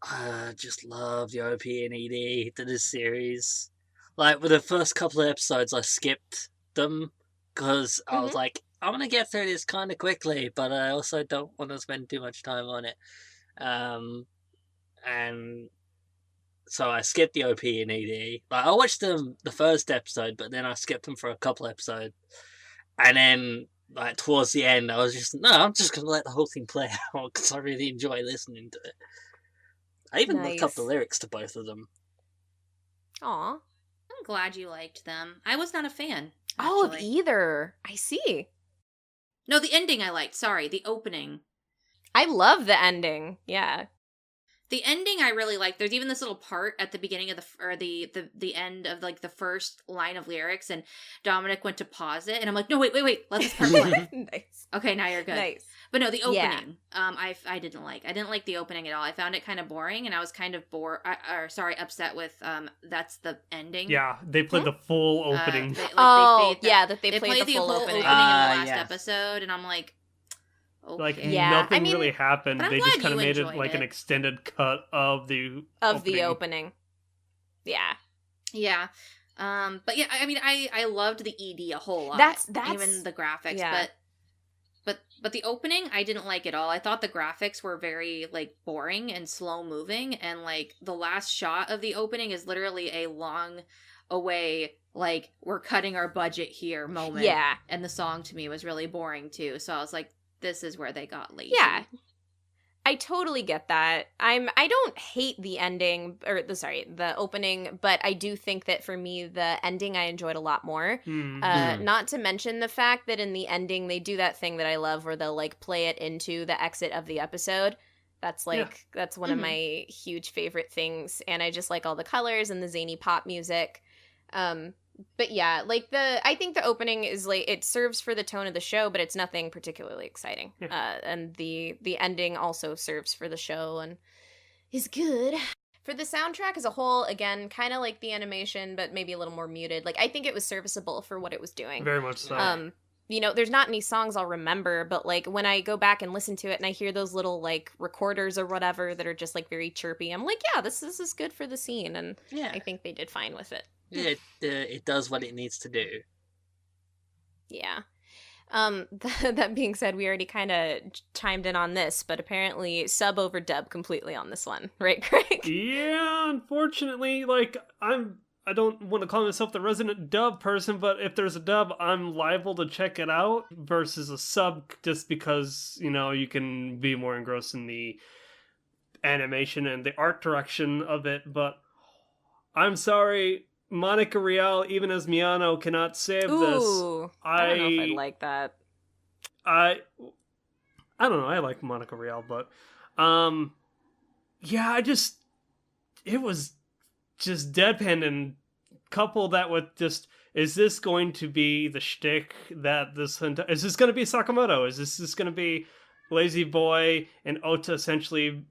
I just love the OP and ED to this series. Like, with the first couple of episodes, I skipped them because I was like, I'm going to get through this kind of quickly, but I also don't want to spend too much time on it. And so I skipped the OP and ED. Like, I watched them the first episode, but then I skipped them for a couple episodes. And then, like, towards the end, I was just, no, I'm just going to let the whole thing play out because I really enjoy listening to it. I even looked up the lyrics to both of them. Aw. I'm glad you liked them. I was not a fan. Oh, of actually. either. I see. No, the ending I liked. Sorry, the opening. I love the ending. Yeah. The ending I really like. There's even this little part at the beginning of the end of like the first line of lyrics, and Dominic went to pause it, and I'm like, no, wait, let this part play. Nice. Okay, now you're good. Nice. But no, the Yeah. opening, I didn't like. I didn't like the opening at all. I found it kind of boring, and I was kind of upset with that's the ending. Yeah, they played the full opening. That they played the full whole opening. in the last yes. episode, and I'm like, okay. Like Yeah, nothing I mean, really happened. but I'm They glad just kind of you made it enjoyed like an it. extended cut of the opening. Yeah. Yeah. But yeah, I mean, I loved the ED a whole lot. That's even the graphics, yeah. but the opening I didn't like at all. I thought the graphics were very like boring and slow moving, and like the last shot of the opening is literally a long away, like, we're cutting our budget here moment. Yeah. And the song to me was really boring too. So I was like, this is where they got lazy. Yeah. I totally get that. I don't hate the ending the opening, but I do think that for me the ending I enjoyed a lot more. Not to mention the fact that in the ending they do that thing that I love where they'll like play it into the exit of the episode. That's like that's one of my huge favorite things, and I just like all the colors and the zany pop music. But yeah, like I think the opening is like, it serves for the tone of the show, but it's nothing particularly exciting. And the ending also serves for the show and is good. For the soundtrack as a whole, again, kind of like the animation, but maybe a little more muted. Like, I think it was serviceable for what it was doing. Very much so. You know, there's not any songs I'll remember, but like when I go back and listen to it and I hear those little like recorders or whatever that are just like very chirpy, I'm like, yeah, this is good for the scene, and I think they did fine with it. It does what it needs to do. Yeah. That being said, we already kind of chimed in on this, but apparently sub over dub completely on this one, right, Craig? Yeah, unfortunately, like I don't want to call myself the resident dub person, but if there's a dub, I'm liable to check it out versus a sub, just because, you know, you can be more engrossed in the animation and the art direction of it. But I'm sorry, Monica Rial, even as Miyano, cannot save this. I don't know if I'd like that. I don't know. I like Monica Rial, but yeah, it was just deadpan, and couple that with just, is this going to be the shtick that is this going to be Sakamoto? Is this just going to be Lazy Boy and Ota essentially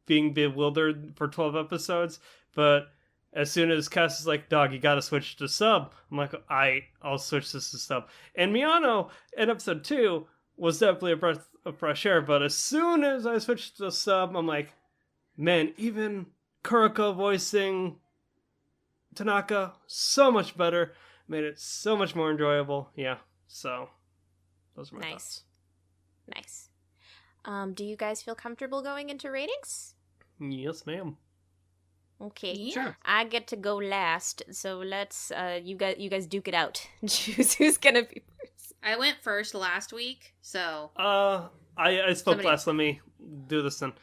being bewildered for 12 episodes? But as soon as Cass is like, dog, you gotta switch to sub, I'm like, I'll switch this to sub. And Miyano in episode 2 was definitely a breath of fresh air, but as soon as I switched to sub, I'm like, man, even Kuroko voicing Tanaka, so much better, made it so much more enjoyable. Yeah, so those are my thoughts. Nice. Do you guys feel comfortable going into ratings? Yes, ma'am. Okay, Yeah. Sure. I get to go last, so let's you guys duke it out. Choose who's gonna be first. I went first last week, so I spoke last. Let me do this then.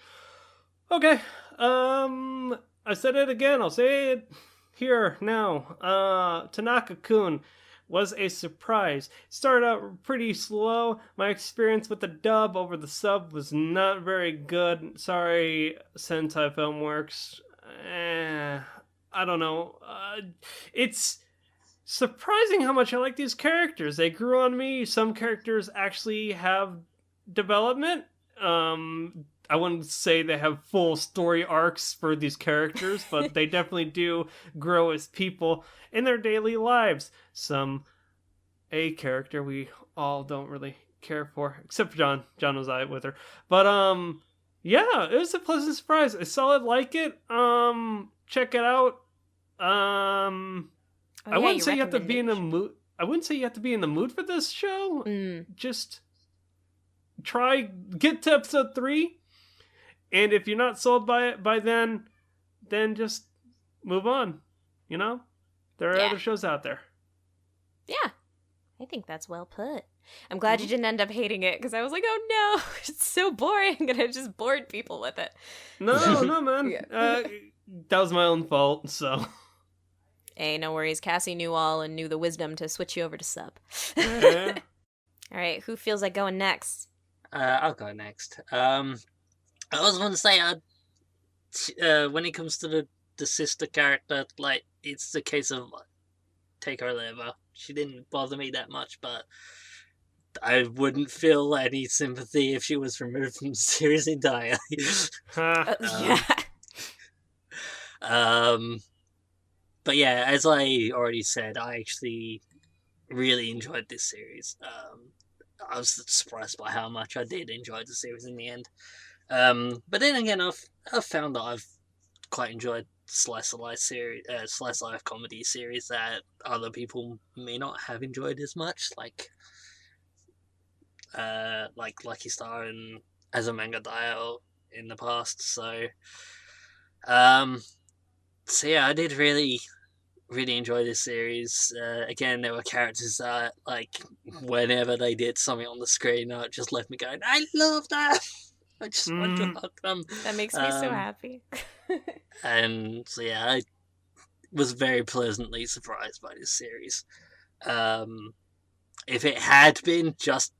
Okay. I said it again. I'll say it here now. Tanaka-kun was a surprise. Started out pretty slow. My experience with the dub over the sub was not very good. Sorry, Sentai Filmworks. I don't know. It's surprising how much I like these characters. They grew on me. Some characters actually have development. I wouldn't say they have full story arcs for these characters, but they definitely do grow as people in their daily lives. A character we all don't really care for, except for John. John was with her. But, yeah, it was a pleasant surprise. I solid like it. Check it out. I wouldn't say you have to be in the mood. I wouldn't say you have to be in the mood for this show. Just get to episode 3. And if you're not sold by it by then just move on. You know? There are other shows out there. Yeah. I think that's well put. I'm glad you didn't end up hating it, because I was like, oh no, it's so boring, and I just bored people with it. No, man. That was my own fault, so. Hey, no worries. Cassie knew all and knew the wisdom to switch you over to sub. Yeah. All right, who feels like going next? I'll go next. I was going to say when it comes to the sister character, like, it's the case of take her or leave her. She didn't bother me that much, but I wouldn't feel any sympathy if she was removed from the series entirely. Yeah. But yeah, as I already said, I actually really enjoyed this series. I was surprised by how much I did enjoy the series in the end. But then again, I've found that I've quite enjoyed slice of life comedy series that other people may not have enjoyed as much, like Lucky Star and As a Manga Dial in the past. So yeah, I did really enjoy this series. Again, there were characters that, like, whenever they did something on the screen, it just left me going, I love that! I just want to hug them. That makes me so happy. And so yeah, I was very pleasantly surprised by this series. If it had been just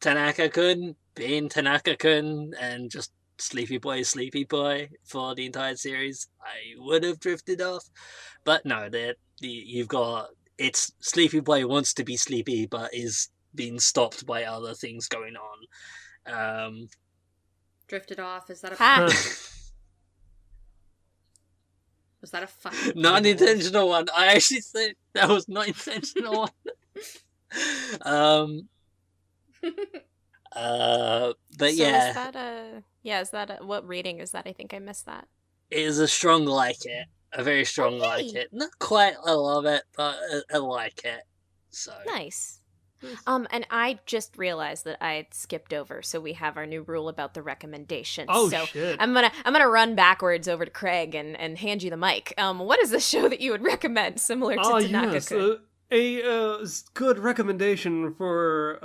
Tanaka-kun being Tanaka-kun and just Sleepy Boy for the entire series, I would have drifted off. But no, you've got, it's Sleepy Boy wants to be sleepy but is being stopped by other things going on. Drifted off, is that Ha! Was that a fucking non-intentional one? I actually think that was not intentional one. But So yeah. is that what rating is that? I think I missed that. It is a strong like it. A very strong like it. Not quite I love it, but I like it. So Nice. And I just realized that I skipped over, so we have our new rule about the recommendations. Oh, so shit. I'm gonna run backwards over to Craig and hand you the mic. What is the show that you would recommend, similar to Tanaka-kun? A good recommendation for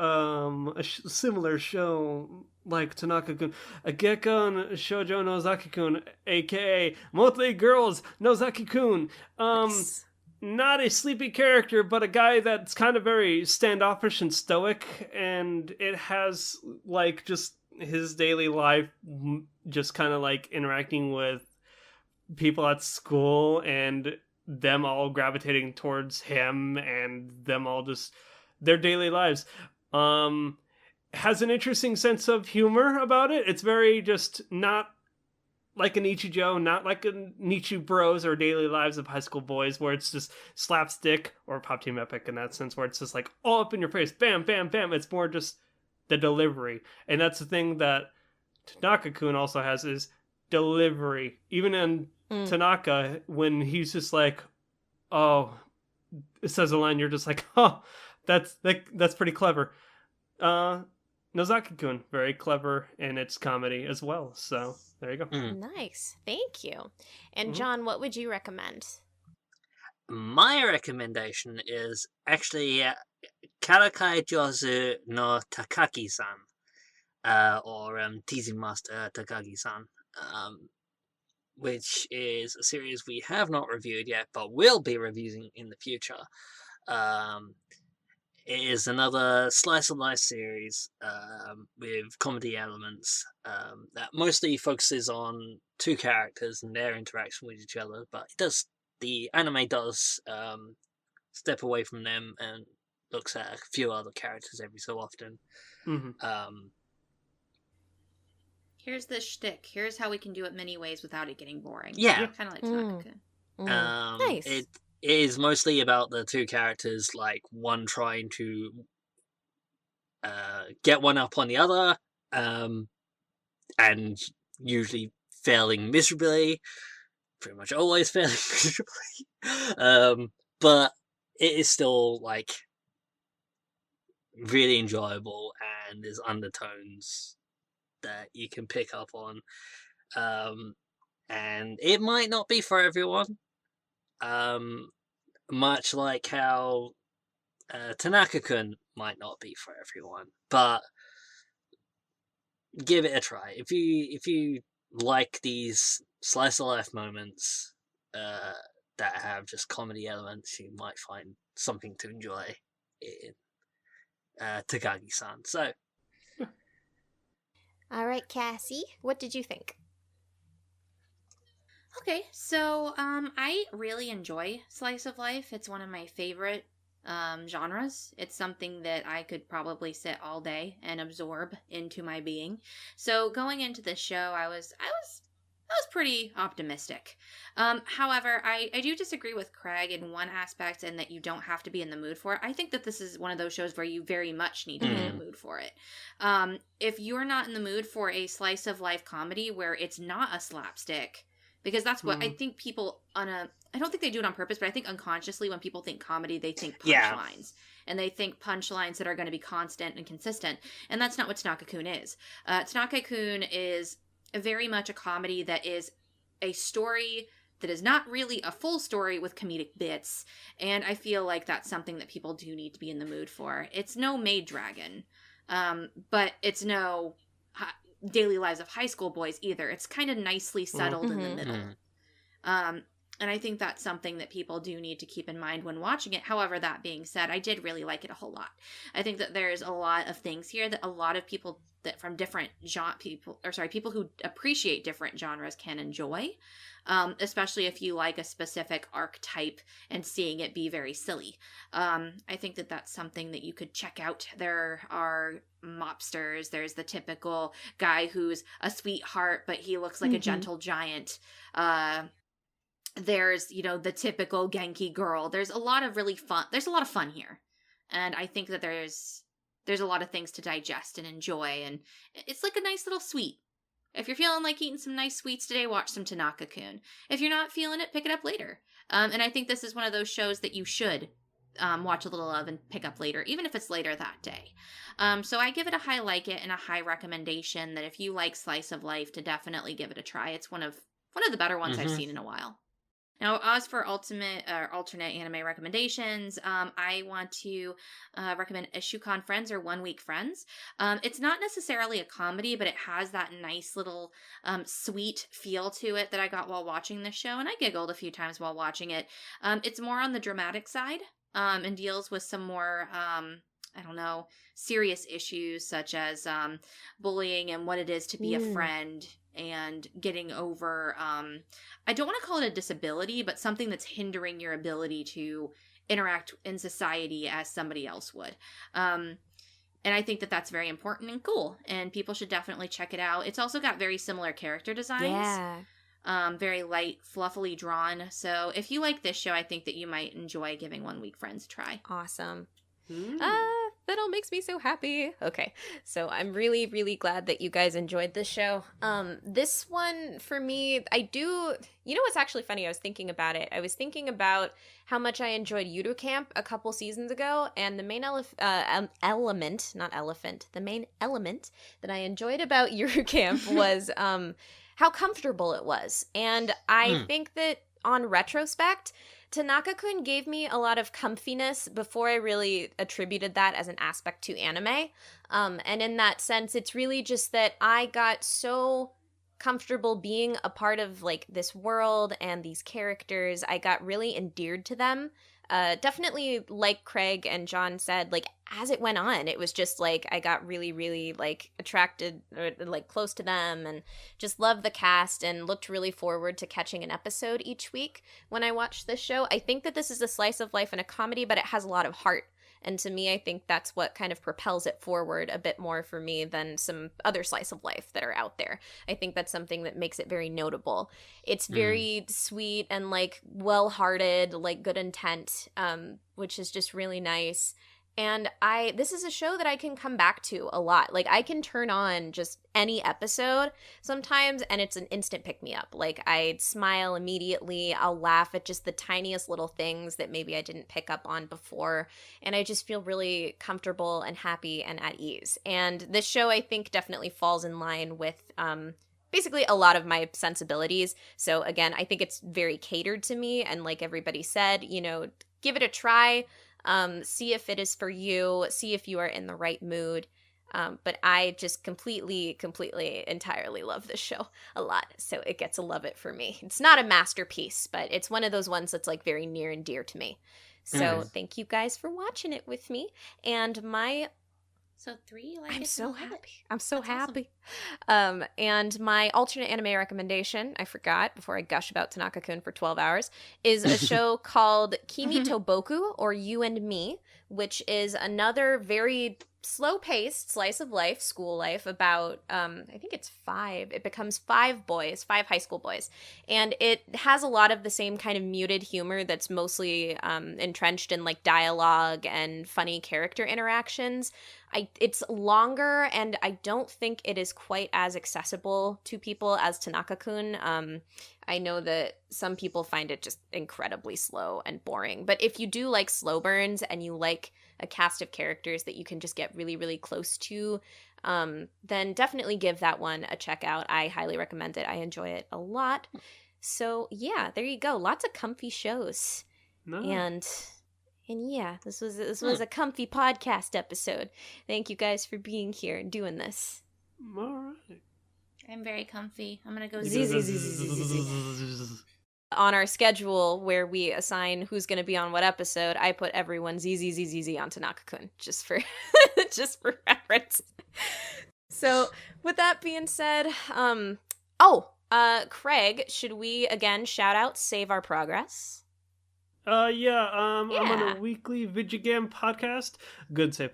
a similar show like Tanaka-kun, a Gekkan Shoujo Nozaki-kun, aka Motley Girls Nozaki-kun. Nice. Not a sleepy character, but a guy that's kind of very standoffish and stoic, and it has, like, just his daily life, just kind of like interacting with people at school and them all gravitating towards him and them all just their daily lives. Has an interesting sense of humor about it. It's very just not like an Ichijo, not like a Nichu Bros or Daily Lives of High School Boys, where it's just slapstick, or Pop Team Epic in that sense, where it's just like all up in your face, bam, bam, bam. It's more just the delivery. And that's the thing that Tanaka-kun also has, is delivery. Even in Tanaka, when he's just like, oh, it says a line, you're just like, oh, that's pretty clever. Nozaki-kun, very clever in its comedy as well. So there you go. Nice. Thank you. And John, what would you recommend? My recommendation is actually Karakai Jouzu no Takagi-san, or Teasing Master Takagi-san, which is a series we have not reviewed yet, but will be reviewing in the future. It is another slice of life series with comedy elements that mostly focuses on two characters and their interaction with each other, but the anime does step away from them and looks at a few other characters every so often. Here's the shtick. Here's how we can do it many ways without it getting boring. Yeah. Kind of like Tanaka-kun. Nice. It is mostly about the two characters, like one trying to get one up on the other, and usually failing miserably, pretty much always failing miserably. But it is still, like, really enjoyable, and there's undertones that you can pick up on. And it might not be for everyone. Much like how Tanaka-kun might not be for everyone, but give it a try. If you like these slice of life moments that have just comedy elements, you might find something to enjoy in Takagi-san. So, all right, Cassie, what did you think? Okay, so I really enjoy slice of life. It's one of my favorite genres. It's something that I could probably sit all day and absorb into my being. So going into this show, I was pretty optimistic. However, I do disagree with Craig in one aspect, and that you don't have to be in the mood for it. I think that this is one of those shows where you very much need to be in the mood for it. If you're not in the mood for a slice of life comedy where it's not a slapstick, because that's what I think people I don't think they do it on purpose, but I think unconsciously when people think comedy, they think punchlines. And they think punchlines that are going to be constant and consistent. And that's not what Tanaka-kun is. Tanaka-kun is very much a comedy that is a story that is not really a full story with comedic bits. And I feel like that's something that people do need to be in the mood for. It's no Maid Dragon, but it's no Daily Lives of High School Boys either. It's kind of nicely settled in the middle. And I think that's something that people do need to keep in mind when watching it. However, that being said, I did really like it a whole lot. I think that there's a lot of things here that a lot of people that from different people who appreciate different genres can enjoy, especially if you like a specific archetype and seeing it be very silly. I think that that's something that you could check out. There are mobsters. There's the typical guy who's a sweetheart, but he looks like a gentle giant. There's, the typical Genki girl. There's a lot of fun here. And I think that there's a lot of things to digest and enjoy. And it's like a nice little sweet. If you're feeling like eating some nice sweets today, watch some Tanaka-kun. If you're not feeling it, pick it up later. And I think this is one of those shows that you should watch a little of and pick up later, even if it's later that day. So I give it a high like it and a high recommendation that if you like slice of life, to definitely give it a try. It's one of the better ones I've seen in a while. Now, as for alternate anime recommendations, I want to recommend Isshuukan Friends or 1 Week Friends. It's not necessarily a comedy, but it has that nice little sweet feel to it that I got while watching this show, and I giggled a few times while watching it. It's more on the dramatic side and deals with some more serious issues such as bullying and what it is to be a friend and getting over, I don't want to call it a disability, but something that's hindering your ability to interact in society as somebody else would. And I think that that's very important and cool, and people should definitely check it out. It's also got very similar character designs. Yeah. Very light, fluffily drawn. So if you like this show, I think that you might enjoy giving 1 Week Friends a try. Awesome. That all makes me so happy. Okay, so I'm really, really glad that you guys enjoyed this show. This one, for me, what's actually funny? I was thinking about it. I was thinking about how much I enjoyed Yuru Camp a couple seasons ago, and the main element, not elephant, the main element that I enjoyed about Yuru Camp was how comfortable it was. And I think that on retrospect, Tanaka-kun gave me a lot of comfiness before I really attributed that as an aspect to anime. And in that sense, it's really just that I got so comfortable being a part of like this world and these characters. I got really endeared to them. Definitely, like Craig and John said, like as it went on, it was just like I got really, really like attracted or like close to them and just loved the cast and looked really forward to catching an episode each week when I watched this show. I think that this is a slice of life and a comedy, but it has a lot of heart. And to me, I think that's what kind of propels it forward a bit more for me than some other slice of life that are out there. I think that's something that makes it very notable. It's very sweet and like well-hearted, like good intent, which is just really nice. And this is a show that I can come back to a lot. Like I can turn on just any episode sometimes and it's an instant pick-me-up. Like I'd smile immediately. I'll laugh at just the tiniest little things that maybe I didn't pick up on before. And I just feel really comfortable and happy and at ease. And this show I think definitely falls in line with basically a lot of my sensibilities. So again, I think it's very catered to me. And like everybody said, give it a try. See if it is for you, see if you are in the right mood. But I just completely, entirely love this show a lot. So it gets a love it for me. It's not a masterpiece, but it's one of those ones that's like very near and dear to me. So thank you guys for watching it with me. And my So 3, like I'm it's so not bad. happy. I'm so That's awesome. happy. And my alternate anime recommendation, I forgot before I gush about Tanaka-kun for 12 hours, is a show called Kimi to Boku, or You and Me, which is another very slow-paced slice of life, school life, about, I think it's 5. It becomes 5 high school boys. And it has a lot of the same kind of muted humor that's mostly entrenched in, like, dialogue and funny character interactions. It's longer, and I don't think it is quite as accessible to people as Tanaka-kun. I know that some people find it just incredibly slow and boring, but if you do like slow burns and you like a cast of characters that you can just get really, really close to, then definitely give that one a check out. I highly recommend it. I enjoy it a lot. So yeah, there you go. Lots of comfy shows. Nice. And yeah, this was a comfy podcast episode. Thank you guys for being here and doing this. All right. I'm very comfy. I'm gonna go On our schedule where we assign who's going to be on what episode, I put everyone ZZZZZ on Tanaka-kun just for just for reference. So with that being said, Craig, should we again shout out Save Our Progress? I'm on a weekly video game podcast. Good save.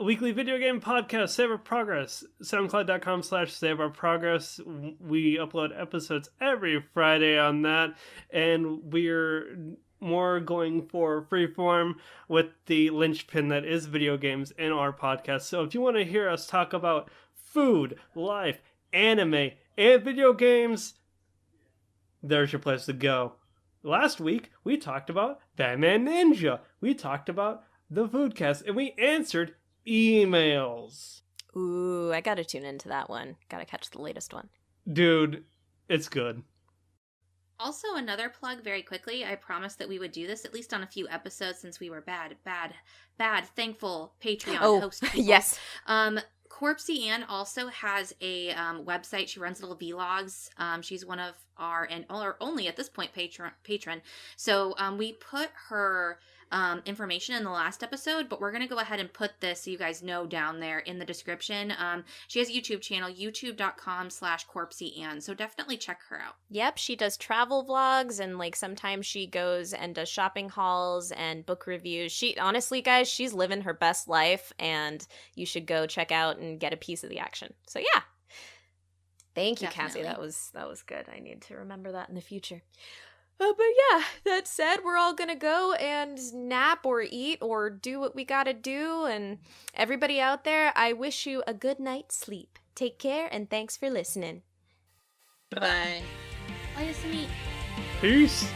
Weekly video game podcast, Save Our Progress. SoundCloud.com/Save Our Progress. We upload episodes every Friday on that, and we're more going for freeform with the linchpin that is video games in our podcast. So if you want to hear us talk about food, life, anime, and video games, there's your place to go. Last week, we talked about Batman Ninja. We talked about the Foodcast, and we answered emails. Ooh, I gotta tune into that one. Gotta catch the latest one. Dude, it's good. Also, another plug very quickly. I promised that we would do this, at least on a few episodes, since we were bad, thankful Patreon host people. Yes. CorpsyAnn also has a website. She runs little vlogs. She's one of our, or only at this point, patron. So we put her information in the last episode, but we're going to go ahead and put this so you guys know down there in the description. She has a YouTube channel, youtube.com/CorpsyAnn. So definitely check her out. Yep, she does travel vlogs, and like sometimes she goes and does shopping hauls and book reviews. She honestly, guys, she's living her best life, and you should go check out and get a piece of the action. So yeah. Thank you, Definitely. Cassie. That was good. I need to remember that in the future. But yeah, that said, we're all gonna go and nap or eat or do what we gotta do. And everybody out there, I wish you a good night's sleep. Take care, and thanks for listening. Bye-bye. Bye, Yasumi. Peace.